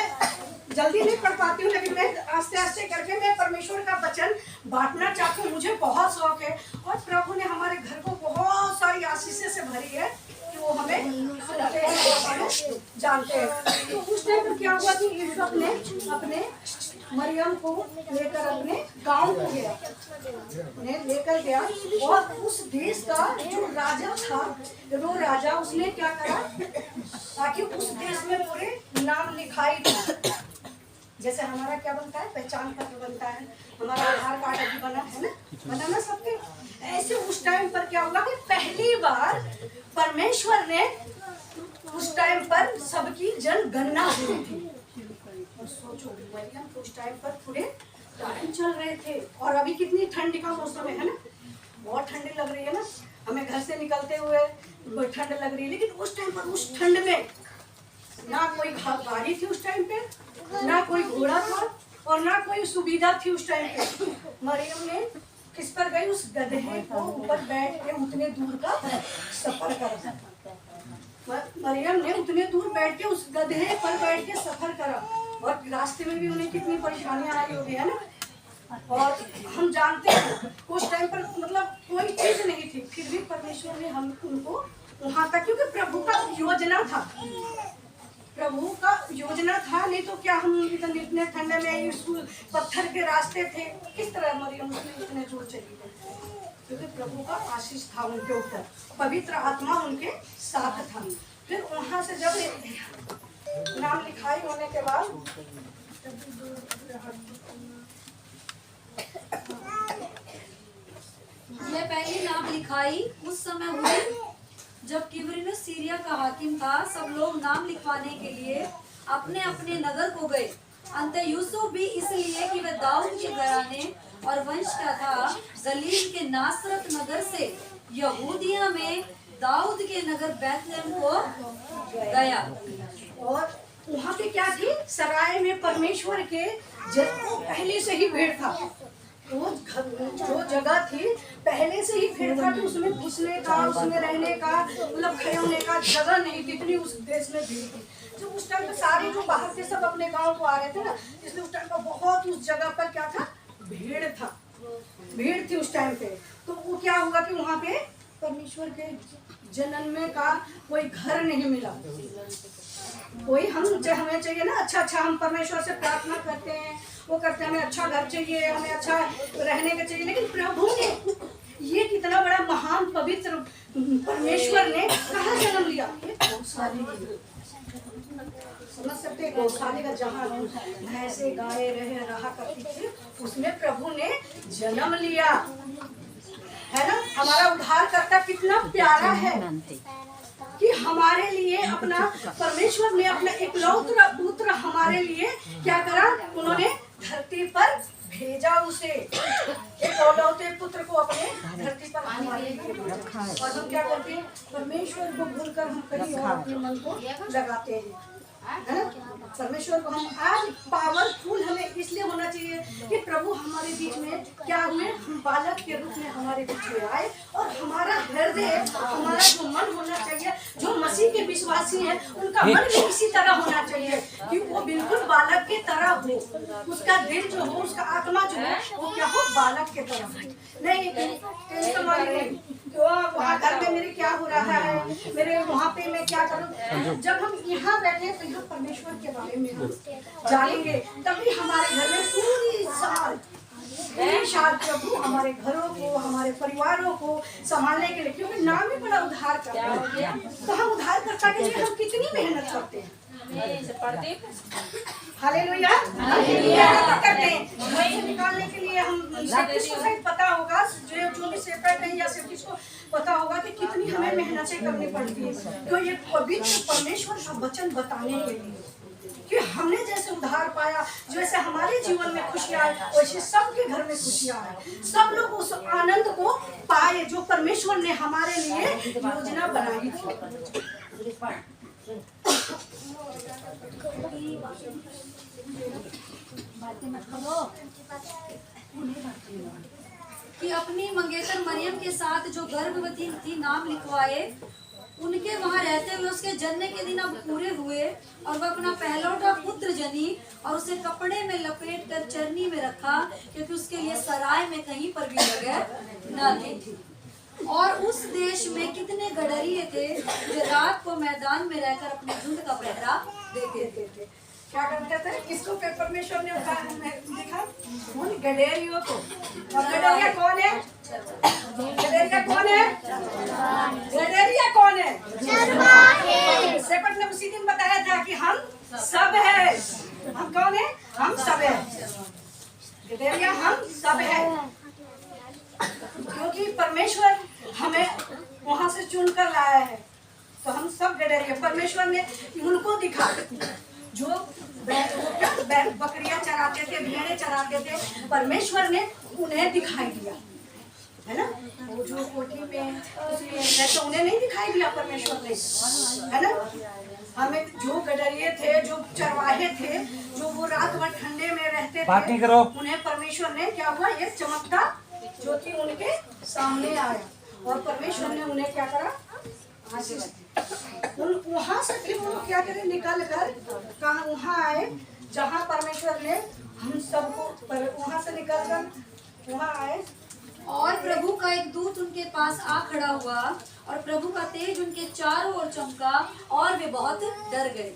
[SPEAKER 7] जल्दी नहीं पढ़ पाती हूँ, लेकिन मैं आस्ते आस्ते करके मैं परमेश्वर का वचन बांटना चाहती हूँ। मुझे बहुत शौक है और प्रभु ने हमारे घर को बहुत सारी आशीषों से भरी है कि वो हमें जानते हैं। तो उस टाइम पर क्या हुआ कि यूसुफ ने अपने मरियम को लेकर अपने गांव को गया, उन्हें लेकर गया। और उस देश का जो राजा था, वो राजा उसने क्या करा ताकि उस देश में पूरे नाम लिखाई थी। जैसे हमारा क्या बनता है, पहचान पत्र बनता है, हमारा आधार कार्ड अभी बना है ना, बना ना सबके। ऐसे उस टाइम पर क्या हुआ कि पहली बार परमेश्वर ने उस टाइम पर सबकी जनगणना हुई थी। और सोचो मरियम उस टाइम पर पूरे टाइम चल रहे थे और अभी कितनी ठंडी का मौसम है ना, बहुत ठंडी लग रही है ना, हमें घर से निकलते हुए ठंड लग रही है। लेकिन उस टाइम पर उस ठंड में ना कोई गाड़ी थी उस टाइम पे, ना कोई घोड़ा था और ना कोई सुविधा थी उस टाइम पे। मरियम ने किस पर गई, उस गधे को ऊपर बैठ के उतने दूर का सफर करा। मरियम ने उतने दूर बैठ के उस गधे पर बैठ के सफर करा और रास्ते में भी उन्हें कितनी परेशानियां आई होगी, है ना। और हम जानते हैं उस टाइम पर मतलब कोई चीज नहीं थी, फिर भी परमेश्वर ने हम उनको वहां तक, क्योंकि प्रभु का योजना था, प्रभु का योजना था। नहीं तो क्या हम इतने ठंडे में स्कूल पत्थर के रास्ते थे, किस तरह मरियम उसमें इतने दूर चली गई, क्योंकि प्रभु का आशीष था उनके ऊपर, पवित्र आत्मा उनके साथ था। फिर वहां से जब नाम लिखाई होने के बाद
[SPEAKER 6] यह पहली नाम लिखाई उस समय हुई जब किब्रियनुस सीरिया का हाकिम था। सब लोग नाम लिखवाने के लिए अपने अपने नगर को गए। अंत यूसुफ भी इसलिए कि वह दाऊद के घराने और वंश का था, गलील के नासरत नगर से यहूदिया में दाऊद के नगर बैतलहम को गया।
[SPEAKER 7] और वहाँ पे क्या थी, सराय में परमेश्वर के पहले से ही भीड़ था। वो जो जगह थी पहले से ही भीड़ था कि उसमें घुसने का, उसमें रहने का, मतलब खड़े होने का जगह नहीं थी, इतनी उस देश में भीड़ थी। जो उस टाइम पे सारे जो बाहर से सब अपने गांव को आ रहे थे ना, इसलिए उस टाइम पर बहुत उस जगह पर क्या था, भीड़ था, भीड़ थी उस टाइम पे। तो वो क्या हुआ कि वहाँ पे परमेश्वर के जन्म का कोई घर नहीं मिला। कोई हमें चाहिए ना अच्छा, हम परमेश्वर से प्रार्थना करते हैं, वो करते हैं, हमें अच्छा घर चाहिए, हमें अच्छा रहने का चाहिए, लेकिन प्रभु ने ये कितना बड़ा महान पवित्र परमेश्वर ने कहाँ जन्म लिया, समझ सकते हैं, गौशाले का जहाँ भैंसे गाय रहा करती थी, उसमें प्रभु ने जन्म लिया, है ना। हमारा उद्धारकर्ता कितना प्यारा है कि हमारे लिए अपना, परमेश्वर ने अपना एकलौता पुत्र हमारे लिए क्या करा, उन्होंने धरती पर भेजा उसे, एकलौते पुत्र को अपने धरती पर हमारे लिए भेजा। और हम क्या करते हैं, परमेश्वर को भूलकर हम कहीं और अपने मन को लगाते हैं, है ना। परमेश्वर को हम आज पावरफुल हमें इसलिए होना चाहिए कि प्रभु हमारे बीच में क्या हुए, हम बालक के रूप में हमारे बीच में आए, और हमारा हृदय, हमारा जो मन होना चाहिए, जो मसीह के विश्वासी हैं उनका मन भी इसी तरह होना चाहिए कि वो बिल्कुल बालक की तरह हो, उसका दिल जो हो, उसका आत्मा जो है वो क्या हो, बालक के तरह हो। नहीं टेंशन वाली नहीं, वहाँ घर में मेरे क्या हो रहा है, मेरे वहाँ पे मैं क्या करूँ। जब हम यहाँ बैठे तो यहाँ परमेश्वर के बारे में हम जानेंगे, तभी हमारे घर में पूरी साल प्रभु हमारे घरों को, हमारे परिवारों को संभालने के लिए, क्योंकि नाम ही बड़ा उद्धार करता है, तो हम उद्धारकर्ता के लिए हम कितनी मेहनत करते हैं। हालेलुया, हालेलुया करते हैं। वही निकालने के लिए हम किसको शायद पता होगा, जो भी सेपरेट नहीं या सिर्फ किसको पता होगा कि कितनी हमें मेहनतें करनी पड़ती है, तो ये पवित्र परमेश्वर का वचन बताने के लिए कि हमने जैसे उद्धार पाया, जैसे हमारे जीवन में खुशियाँ आए, वैसे सबके घर में खुशियाँ आए, सब लोग उस आनंद को पाए जो परमेश्वर ने हमारे लिए योजना बनाई थी।
[SPEAKER 6] कि अपनी मंगेतर मरियम के साथ जो गर्भवती थी नाम लिखवाए, उनके वहां रहते हुए उसके जन्म के दिन अब पूरे हुए, और वह अपना पहलौठा पुत्र जनी और उसे कपड़े में लपेट कर चरनी में रखा, क्योंकि उसके लिए सराय में कहीं पर भी जगह न थी। और उस देश में कितने गडरिये थे जो रात को मैदान में रहकर अपने झुंड का पहरा देते थे।
[SPEAKER 7] क्या करते थे, किसको परमेश्वर ने लिखा, उन गडेरियों को। और गडेरिया कौन है, गडेरिया कौन है, गडेरिया कौन है, सेपट ने उसी दिन बताया था कि हम सब है। हम कौन है, हम सब है, गडेरिया हम सब है, क्योंकि परमेश्वर हमें वहां से चुन कर लाया है, तो हम सब गडेरिया। परमेश्वर ने उनको दिखा, जो बकरियां चराते थे, भेड़ें चराते थे, परमेश्वर ने उन्हें दिखाई दिया, है ना। वो जो कोठी में उसमें तो उन्हें नहीं दिखाई दिया परमेश्वर ने, है ना। हमें जो गडरिये थे, जो चरवाहे थे, जो वो रात भर ठंडे में रहते थे, उन्हें परमेश्वर ने क्या हुआ, एक चमकता ज्योति उनके सामने आया, और परमेश्वर ने उन्हें क्या करा, आशीष दी। वहां से फिर वो क्या करे, निकल कर कहाँ वहाँ आए जहाँ परमेश्वर ने हम सबको, वहां से निकल कर वहाँ आए,
[SPEAKER 6] और प्रभु का एक दूत उनके पास आ खड़ा हुआ, और प्रभु का तेज उनके चारों ओर चमका, और वे बहुत डर गए।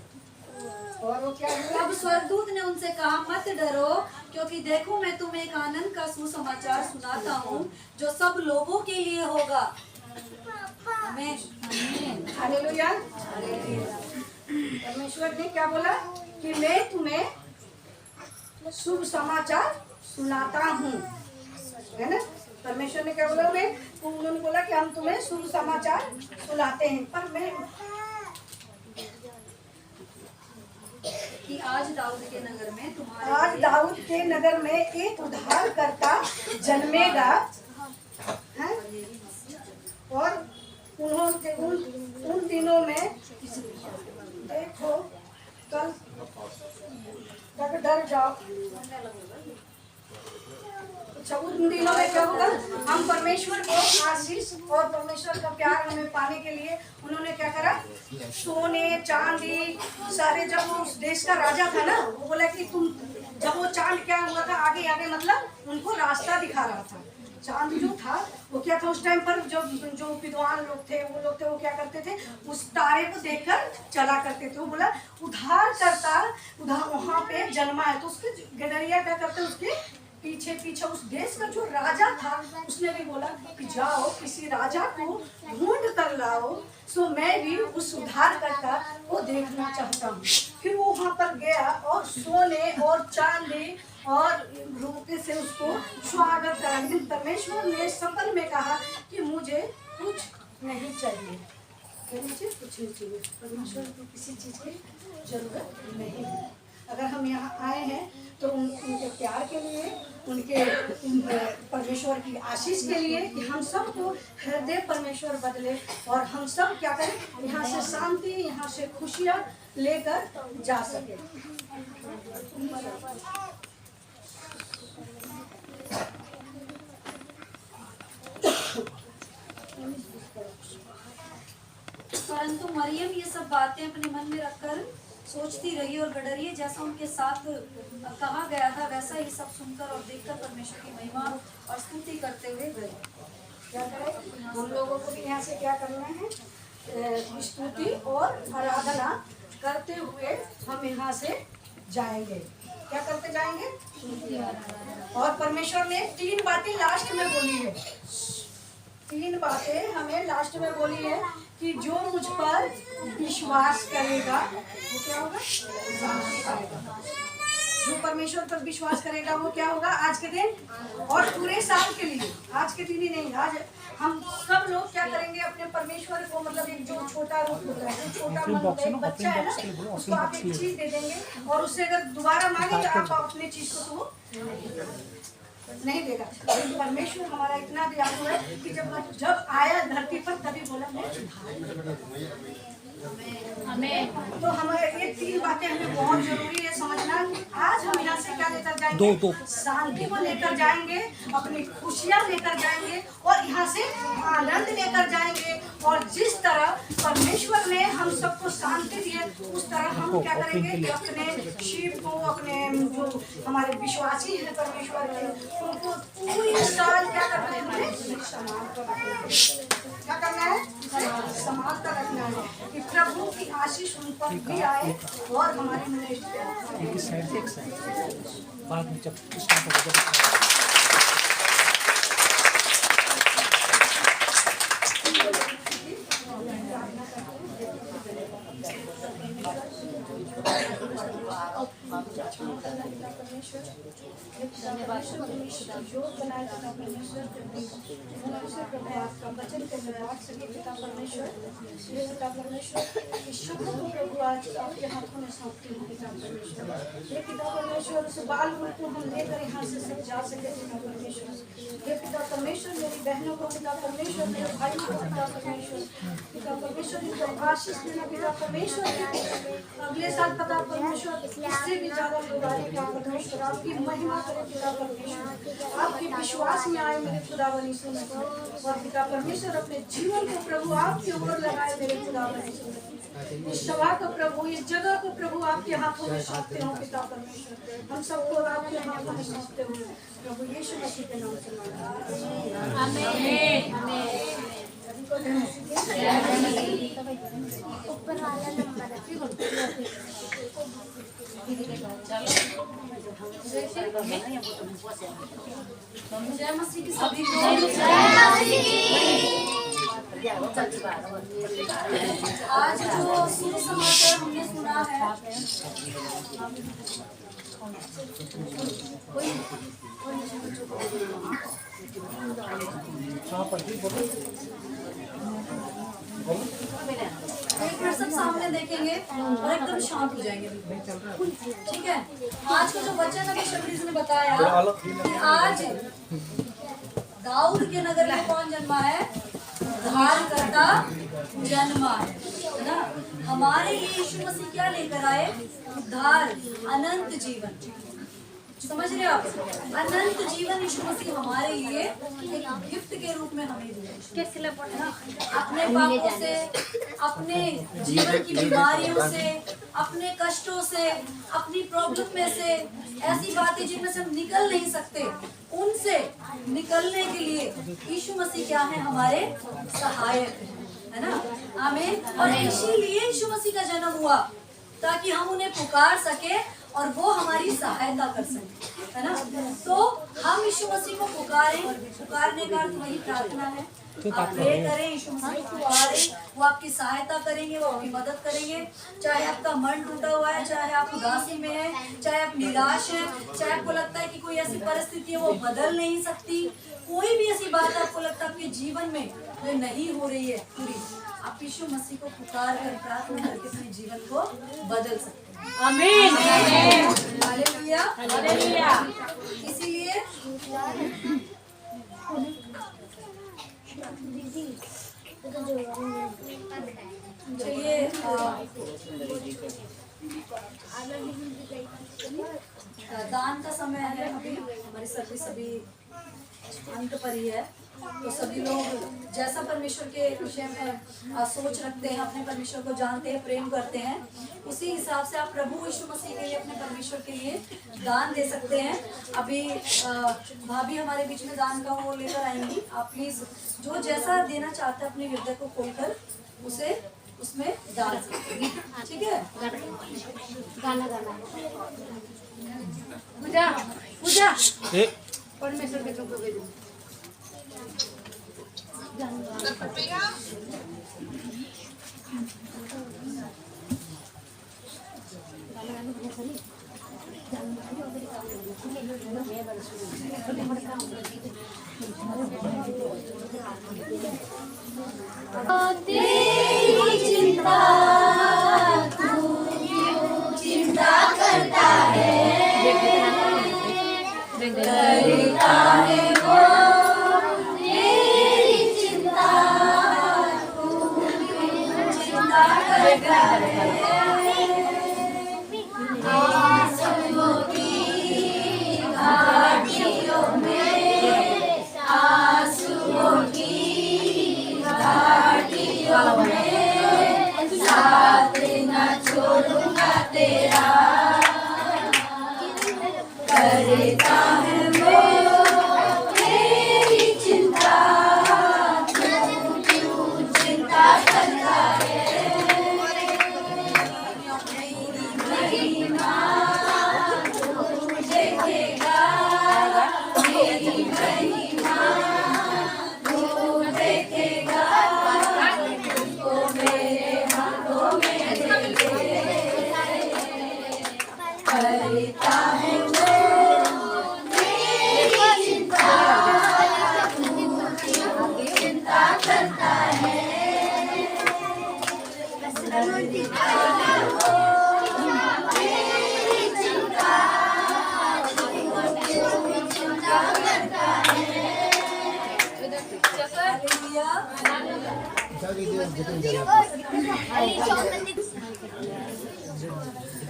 [SPEAKER 7] और वो क्या हुआ,
[SPEAKER 6] तब स्वर्गदूत ने उनसे कहा, मत डरो, क्योंकि देखो मैं तुम्हें एक आनंद का सुसमाचार सुनाता हूँ, जो सब लोगों के लिए होगा।
[SPEAKER 7] हालेलुया। परमेश्वर ने क्या बोला कि मैं तुम्हें शुभ समाचार सुनाता हूँ, है ना। परमेश्वर ने क्या बोला, उन्होंने बोला कि हम तुम्हें शुभ समाचार सुनाते हैं। पर मैं
[SPEAKER 6] कि आज दाऊद के नगर में तुम्हारे,
[SPEAKER 7] आज दाऊद के नगर में एक उद्धारकर्ता जन्मेगा, है। और उन्होंने उन दिनों में देखो, कल तक डर जाओ। अच्छा, उन दिनों में क्या होगा, हम परमेश्वर को आशीष और परमेश्वर का प्यार हमें पाने के लिए उन्होंने क्या करा, सोने चांदी सारे, जब वो उस देश का राजा था ना, वो बोला कि तुम, जब वो चांद क्या हुआ था, आगे आगे मतलब उनको रास्ता दिखा रहा था। चांद जो था वो क्या था, उस टाइम पर जो विद्वान लोग थे, वो क्या करते थे, उस तारे को देखकर चला करते थे। वो बोला उद्धार करता उधर वहाँ पे जन्मा है, तो उसके गडरिया क्या करते, उसके पीछे पीछे उस देश का जो राजा था उसने भी बोला कि जाओ किसी राजा को ढूंढ कर लाओ, सो मैं भी उस उद्धारकर्ता को देखना चाहता हूँ। फिर वो वहाँ पर गया और सोने और चांदी और रुपये से उसको स्वागत करा। लेकिन परमेश्वर ने सफल में कहा कि मुझे कुछ नहीं चाहिए, मुझे कुछ नहीं चाहिए। परमेश्वर को किसी चीज़ की जरूरत नहीं है। अगर हम यहाँ आए हैं तो उनके प्यार के लिए, उनके परमेश्वर की आशीष के लिए कि हम सबको हृदय परमेश्वर बदले और हम सब क्या करें, यहाँ से शांति, यहाँ से खुशियाँ लेकर जा सके।
[SPEAKER 6] परंतु मरियम ये सब बातें अपने मन में रखकर सोचती रही और गडरिये जैसा उनके साथ कहा गया था वैसा ही सब सुनकर और देखकर परमेश्वर की महिमा और स्तुति करते हुए गए।
[SPEAKER 7] क्या करें, हम लोगों को भी यहाँ से क्या करना है, स्तुति और आराधना करते हुए हम यहाँ से जाएंगे। क्या करते जाएंगे? और परमेश्वर ने 3 बातें लास्ट में बोली है। 3 बातें हमें लास्ट में बोली है कि जो मुझ पर विश्वास करेगा वो क्या होगा, शांति पाएगा। जो परमेश्वर पर विश्वास करेगा वो क्या होगा आज के दिन और पूरे साल के लिए, आज के दिन ही नहीं, आज हम सब लोग क्या करेंगे, अपने परमेश्वर को, मतलब एक जो छोटा रूप होता है, जो छोटा मन होता है, एक बच्चा है ना, उसको आप एक चीज दे देंगे और उससे अगर दोबारा मांगेंगे आप अपने चीज को तो नहीं देगा। परमेश्वर हमारा इतना दयालु है कि जब आया धरती पर तभी बोला हमें। तो हमारे ये 3 बातें हमें बहुत जरूरी है समझना। आज हम यहाँ से क्या लेकर जाएंगे, शांति को लेकर जाएंगे, अपनी खुशियाँ लेकर जाएंगे और यहाँ से आनंद लेकर जाएंगे। और जिस तरह परमेश्वर ने हम सबको शांति दी है उस तरह हम क्या करेंगे कि अपने शिव को, अपने जो हमारे विश्वासी हैं परमेश्वर के, उनको पूरी साल क्या करना है, हमें संभाल कर रखना है। क्या करना है, संभाल कर रखना है कि प्रभु की आशीष उन पर भी आए और हमारे
[SPEAKER 5] बाद में जब स्टार्ट होगा
[SPEAKER 7] बाल को हम लेकर यहाँ से सब जा सके पिता परमेश्वर। हे पिता परमेश्वर, मेरी बहनों को पिता परमेश्वर, मेरे भाई को पिता परमेश्वर, पिता परमेश्वर इनको आशीष देना पिता परमेश्वर। अगले साल पिता परमेश्वर इससे भी ज्यादा लोग आए पिता परमेश्वर, आपकी महिमा करें पिता परमेश्वर, आपके विश्वास में आए मेरे खुदा बनी सुन। और पिता परमेश्वर अपने जीवन को प्रभु आपके ऊपर लगाए मेरे खुदा बनी सुन। इस सभा को प्रभु, इस जगह को प्रभु आपके हाथों में सौंपते हो पिता परमेश्वर, हम सबको आपके हाथों में सौंपते हो प्रभु यीशु मसीह के नाम से
[SPEAKER 3] ऊपर वाला नंबर
[SPEAKER 6] जय मसीह की सभी आज जो शुभ समाचार हमने सुना है, एक मिनट सब सामने देखेंगे और एकदम शांत हो जाएंगे। ठीक है, आज का जो वचन अभी शबरीज ने बताया कि आज दाऊद के नगर में कौन जन्मा है, उद्धारकर्ता जन्मा है ना। हमारे लिए यीशु मसीह क्या लेकर आए, उद्धार, अनंत जीवन। समझ रहे हो आप, अनंत जीवन यीशु मसीह हमारे लिए एक गिफ्ट के रूप में हमें दिया। अपने पापों से, अपने जीवन की बीमारियों से, अपने कष्टों से, अपनी प्रॉब्लम में से, ऐसी बातें जिनमें से हम निकल नहीं सकते, उनसे निकलने के लिए यीशु मसीह क्या है, हमारे सहायक है ना। आमीन। और इसीलिए यीशु मसीह का जन्म हुआ ताकि हम उन्हें पुकार सके और वो हमारी सहायता कर सके। है ना। तो हम यीशु मसीह को पुकारें, पुकारने का अर्थ वही प्रार्थना है। आप प्रे करें, यीशु मसीह को पुकारें, वो आपकी सहायता करेंगे, वो आपकी मदद करेंगे। चाहे आपका मन टूटा हुआ है, चाहे आप उदासी में है, चाहे आप निराश है, चाहे आपको लगता है कि कोई ऐसी परिस्थिति है वो बदल नहीं सकती, कोई भी ऐसी बात आपको लगता है आपके जीवन में जो नहीं हो रही है पूरी, आप यीशु मसीह को पुकार कर प्रार्थना करके अपने जीवन को बदल सकते हैं।
[SPEAKER 1] आमीन।
[SPEAKER 6] Hallelujah,
[SPEAKER 1] hallelujah.
[SPEAKER 6] इसीलिए चलिए दान का समय है। अभी हमारी सर्विस अभी अंत पर ही है, तो सभी लोग जैसा परमेश्वर के विषय में सोच रखते हैं, अपने परमेश्वर को जानते हैं, प्रेम करते हैं, उसी हिसाब से आप प्रभु यीशु मसीह के लिए, अपने परमेश्वर के लिए दान दे सकते हैं। अभी भाभी हमारे बीच में दान का वो लेकर आएंगी। आप प्लीज जो जैसा देना चाहते हैं अपने हृदय को खोलकर उसे उसमें डाल सकते हैं, ठीक है।
[SPEAKER 1] पूजा पूजा
[SPEAKER 5] ए,
[SPEAKER 1] परमेश्वर के तुमको भेजो।
[SPEAKER 6] तेरी चिंता तू क्यों चिंता करता है, करता है वो तेरी चिंता तू क्यों चिंता करता है। आंसुओं की घाटियों में, आंसुओं की घाटियों में साथ न छोड़ूंगा तेरा, करता है वो तेरी चिंता तू क्यों चिंता करता है। मेरी महिमा तू देखेगा, मेरी महिमा तू देखेगा, तुझको मेरे हाथों में करता है वो तेरी चिंता तू क्यों चिंता करता है।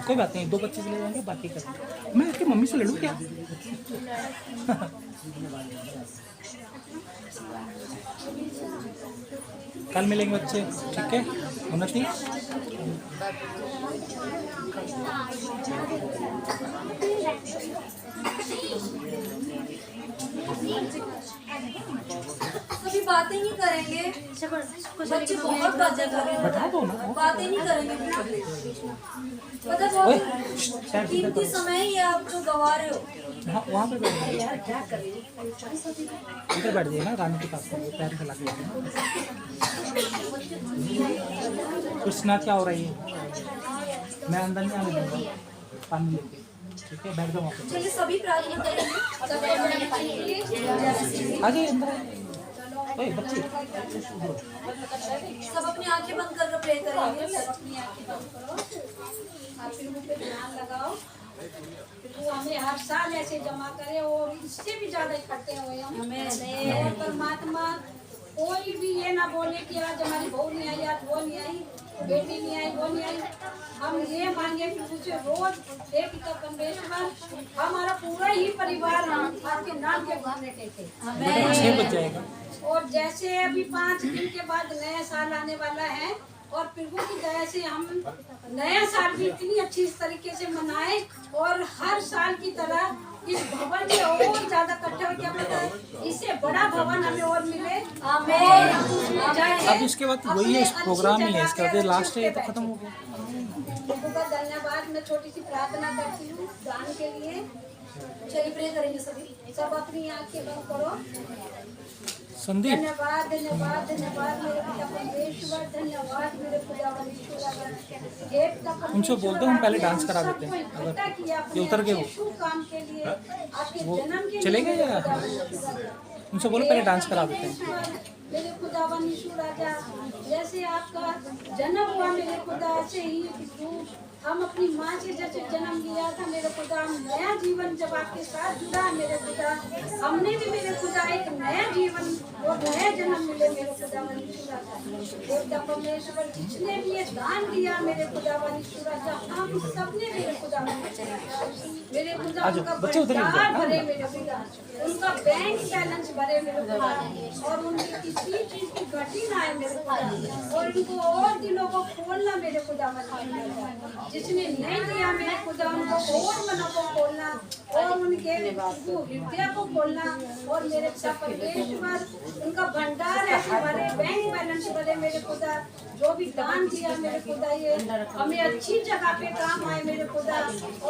[SPEAKER 5] कोई बात नहीं, 2 25 ले जाएंगे, बाकी कर मैं आपकी मम्मी से ले लूँ क्या? कल मिलेंगे बच्चे, ठीक है। उन्नति
[SPEAKER 6] कभी बातें नहीं करेंगे, बच्चे बहुत बातें करेंगे,
[SPEAKER 5] बैठा दो ना।
[SPEAKER 6] बातें नहीं करेंगे बिल्कुल। पता बहुत कीमती समय ही आप जो गवा रहे हो।
[SPEAKER 5] हाँ, वहाँ पे बैठ जाइए, इधर बैठ जाइए ना, रानी के पास में पैर फैला के। कृष्णा क्या हो रही है? मैं अंदर नहीं आने दूंगा, पानी लेके, ठीक है। बैठ जाओ वहाँ पे।
[SPEAKER 6] चलिए सभी प्रार्थना करेंगे।
[SPEAKER 5] आ जाइए अंदर। ओए बच्चे,
[SPEAKER 6] सब अपनी आंखें बंद कर प्रे करेंगे। सब अपनी आंखें बंद करो, आप प्रभु पे ध्यान लगाओ।
[SPEAKER 8] वो हमें हर साल ऐसे जमा करे और इससे भी ज्यादा इकट्ठे हुए हम। और परमात्मा कोई भी ये ना बोले कि आज हमारी बहू नहीं आई, आज वो नहीं आई, बेटी नहीं आई, वो नहीं आई। हम ये मांगे प्रभु से रोज एक परमेश्वर हमारा पूरा ही परिवार हम आपके नाम के गाने टेके।
[SPEAKER 5] 6 बज जाएगा।
[SPEAKER 8] और जैसे अभी 5 दिन के बाद नया साल आने वाला है और प्रभु की दया से हम नया साल भी इतनी अच्छी तरीके से मनाएं और हर साल की तरह इस भवन में और ज्यादा इकट्ठे हो, क्या पता इससे बड़ा भवन हमें और मिले। आमीन।
[SPEAKER 5] अब इसके बाद वही है, इस प्रोग्राम ही है, इसके बाद लास्ट है, ये तो खत्म हो गया।
[SPEAKER 8] प्रभु का धन्यवाद। मैं छोटी सी प्रार्थना करती हूँ दान के लिए।
[SPEAKER 6] चलिए प्रे करेंगे सभी।
[SPEAKER 8] सब अपनी आंखें बंद करो।
[SPEAKER 5] संदीप
[SPEAKER 8] धन्यवाद धन्यवाद धन्यवाद मेरे पिता परमेश्वर, धन्यवाद मेरे खुदा
[SPEAKER 5] उनसे बोलते हैं हम पहले डांस करा देते हैं, अगर ये उतर गए वो
[SPEAKER 8] काम के लिए आपके जन्म के
[SPEAKER 5] चले गए या उनसे बोलो पहले डांस करा देते हैं।
[SPEAKER 8] मेरे खुदावन यीशु राजा, जैसे आपका जन्म हुआ मेरे खुदा, ऐसे ही हम अपनी माँ से जैसे जन्म लिया था मेरे खुदा, नया जीवन जब आपके साथ जुड़ा मेरे खुदा, हमने भी मेरे खुदा एक नया जीवन और नया जन्म मिले मेरे खुदा देवता परमेश्वर, जिसने भी ये दान दिया मेरे खुदा हम सबने मेरे खुदा उनका भंडार भरे मेरे खुदा, उनका बैंक बैलेंस भरे मेरे खुदा, और उनकी किसी चीज की घटी ना है मेरे खुदा, और इनको और दिलों को खोलना मेरे खुदा जिसने नहीं दिया मेरे खुदा, उनको और मनों को खोलना और उनके हृदय को खोलना, और मेरे पिता परमेश्वर उनका भंडार ऐसे भरे, बैंक बैलेंस भरे मेरे खुदा, जो भी दान दिया मेरे खुदा ये हमें अच्छी जगह पे काम आए मेरे खुदा,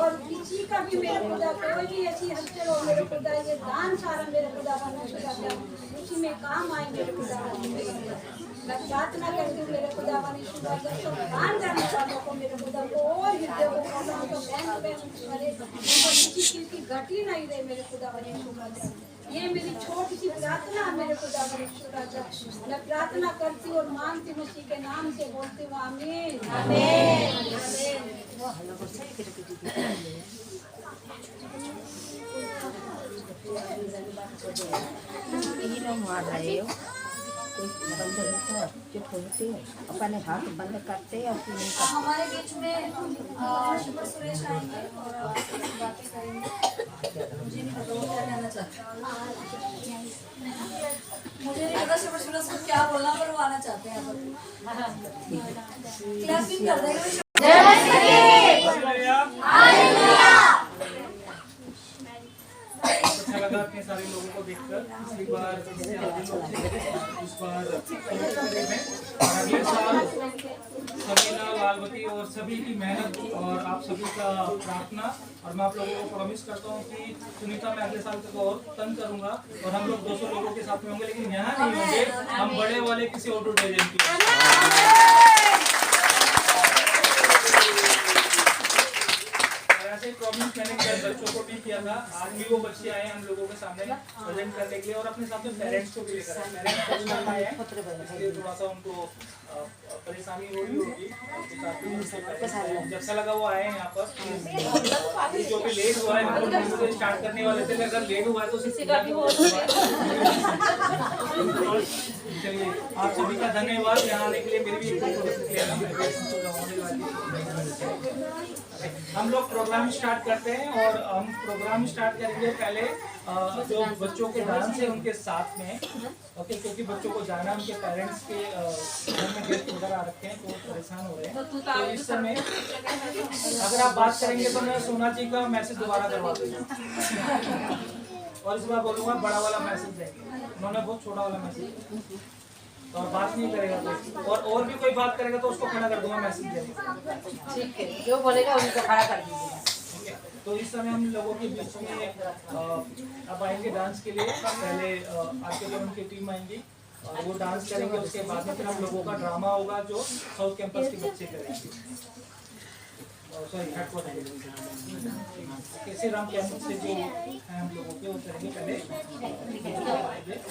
[SPEAKER 8] और किसी का भी मेरे खुदा कोई भी ऐसी हलचल हो मेरे खुदा, ये दान सारा मेरे खुदा उसी में काम आए मेरे खुदा। मैं प्रार्थना करती हूँ मेरे खुदा दान करने वालों को मेरे खुदा को और हृदय को खोला, उनको बैंक बैलेंस भरे, उनको किसी चीज की घटी नहीं रहे मेरे खुदा। ये मेरी छोटी सी प्रार्थना है मेरे खुदा। मैं प्रार्थना करती हूँ और मांगती हूँ उसी के नाम से बोलती हूँ आमीन आमीन।
[SPEAKER 9] मार रहे हो कोई बंद होता चुप होते अपने हाथ बंद करते और
[SPEAKER 6] हमारे बीच में शुभ सुरेश आएंगे और बातें करेंगे। मुझे नहीं पता वो क्या कहना चाहते हैं, मुझे नहीं पता शुभ सुरेश को क्या बोलना, पर वो आना चाहते हैं। क्लैपिंग कर देंगे।
[SPEAKER 5] अच्छा लगा इतने सारे लोगों को देखकर। पिछली बार इस बार अगले साल समीना लालवती और सभी की मेहनत और आप सभी का प्रार्थना, और मैं आप लोगों को प्रॉमिस करता हूँ कि सुनीता मैं अगले साल तक और तंग करूंगा और हम लोग 200 लोगों के साथ में होंगे, लेकिन यहाँ नहीं होंगे, हम बड़े वाले किसी ऑडिटोरियम की। ऐसे प्रॉब्लम मैंने बच्चों को भी किया था, आज भी वो बच्चे आए हम लोगों के सामने प्रेजेंट करने के लिए, और अपने साथ में पेरेंट्स को भी लेकर आए। पेरेंट्स आए हैं इसलिए थोड़ा सा उनको परेशानी हो रही होगी, जब से लगा वो आए हैं यहाँ पर। जो भी लेट हुआ है स्टार्ट करने वाले थे, अगर लेट हुआ है तो चलिए आप सभी का धन्यवाद यहाँ आने के लिए। मेरी भी हम लोग प्रोग्राम स्टार्ट करते हैं, और हम प्रोग्राम स्टार्ट करेंगे पहले जो बच्चों के डांस है उनके साथ में, ओके, क्योंकि बच्चों को जाना उनके पेरेंट्स के घर में गेस्ट वगैरह आ रखे हैं तो परेशान हो रहे हैं। तो इस समय अगर आप बात करेंगे तो मैं सोना जी का मैसेज दोबारा करवा दूंगा, और इस बार बोलूँगा बड़ा वाला मैसेज देंगे, उन्होंने बहुत छोटा वाला मैसेज, तो बात नहीं करेगा तो, और भी कोई बात करेगा तो उसको खड़ा कर दूंगा मैसेज देने।
[SPEAKER 1] ठीक है, जो बोलेगा उनको खड़ा कर दीजिएगा।
[SPEAKER 5] तो इस समय हम लोगों के बीच में अब आएंगे डांस के लिए। पहले आपके जो उनकी टीम आएंगी और वो डांस करेंगे, उसके बाद में फिर हम लोगों का ड्रामा होगा जो साउथ कैंपस के बच्चे करेंगे, सॉरी कैसे राम कैंपस से जो है हम लोगों के वो करेंगे। पहले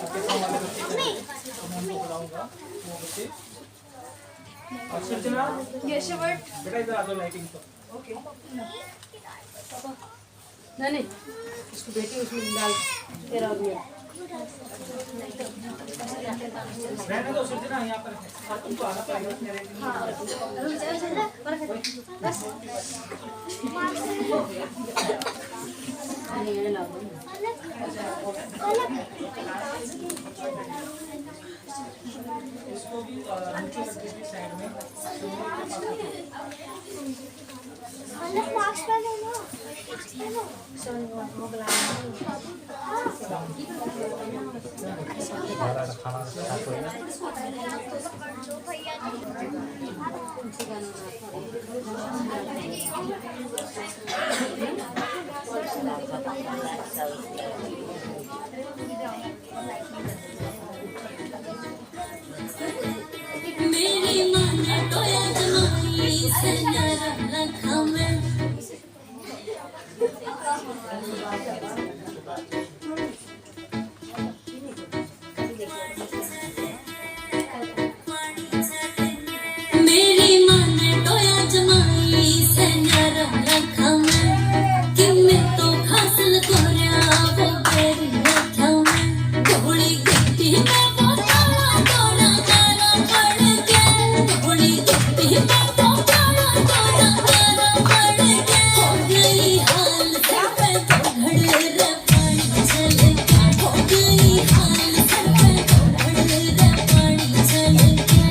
[SPEAKER 5] आपके वाले बच्चे करेंगे तो मैं उनको बुलाऊंगा वो बच्चे। और सृजना बेटा इधर आ जाओ लाइटिंग पर। ओके
[SPEAKER 1] नहीं इसको बेटी उसमें डाल तेरा भी
[SPEAKER 5] रहने दो सृजना यहाँ पर है, और तुमको आना पड़ेगा मेरे इसको भी नीचे रख दीजिए साइड में।
[SPEAKER 10] मेरी माँ ने टोया जमाई से नरा रखा मैं मेरी माँ ने टोया जमाई से नरा रखा मैं कि मैं तो खासल कोरिया वो तेरी रखा मैं ढोली गिट्टी में वो ताला तोड़ा तारा पड़ के ढोली गिट्टी में वो ताला तोड़ा तारा पड़ के हो गई हाल सर पे तो घड़ रे पानी चले हो गई हाल सर पे तो घड़ रे पानी चले के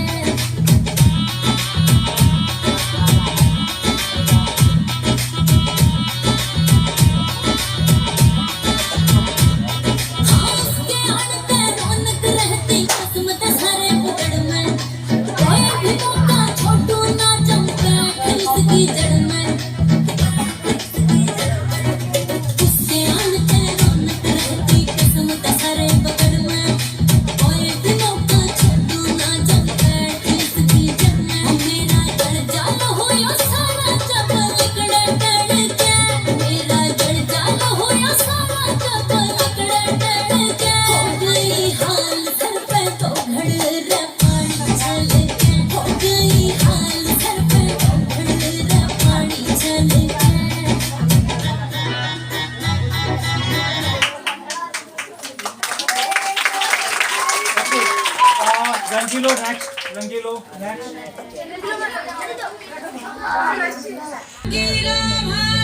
[SPEAKER 10] आनते रौनक रहती किस्मत सारे पकड़ में कोई भी मौका छोटू ना चमके इसकी जड़ में उसके आनते रौनक रहती किस्मत सारे पकड़ में कोई भी मौका छोटू ना चमके इसकी जड़ में मेरा जड़ जाल होया सारा जब लिकड़े टड़ के मेरा जड़ जाल होया सारा जब लिकड़े टड़ के हो गई हाल सर पे तो घड़ रे पानी चले हो गई हाल सर पे तो घड़ रे पानी चले
[SPEAKER 5] रंगीलो नेक्स्ट रंगीलो नेक्स्ट
[SPEAKER 10] गिरा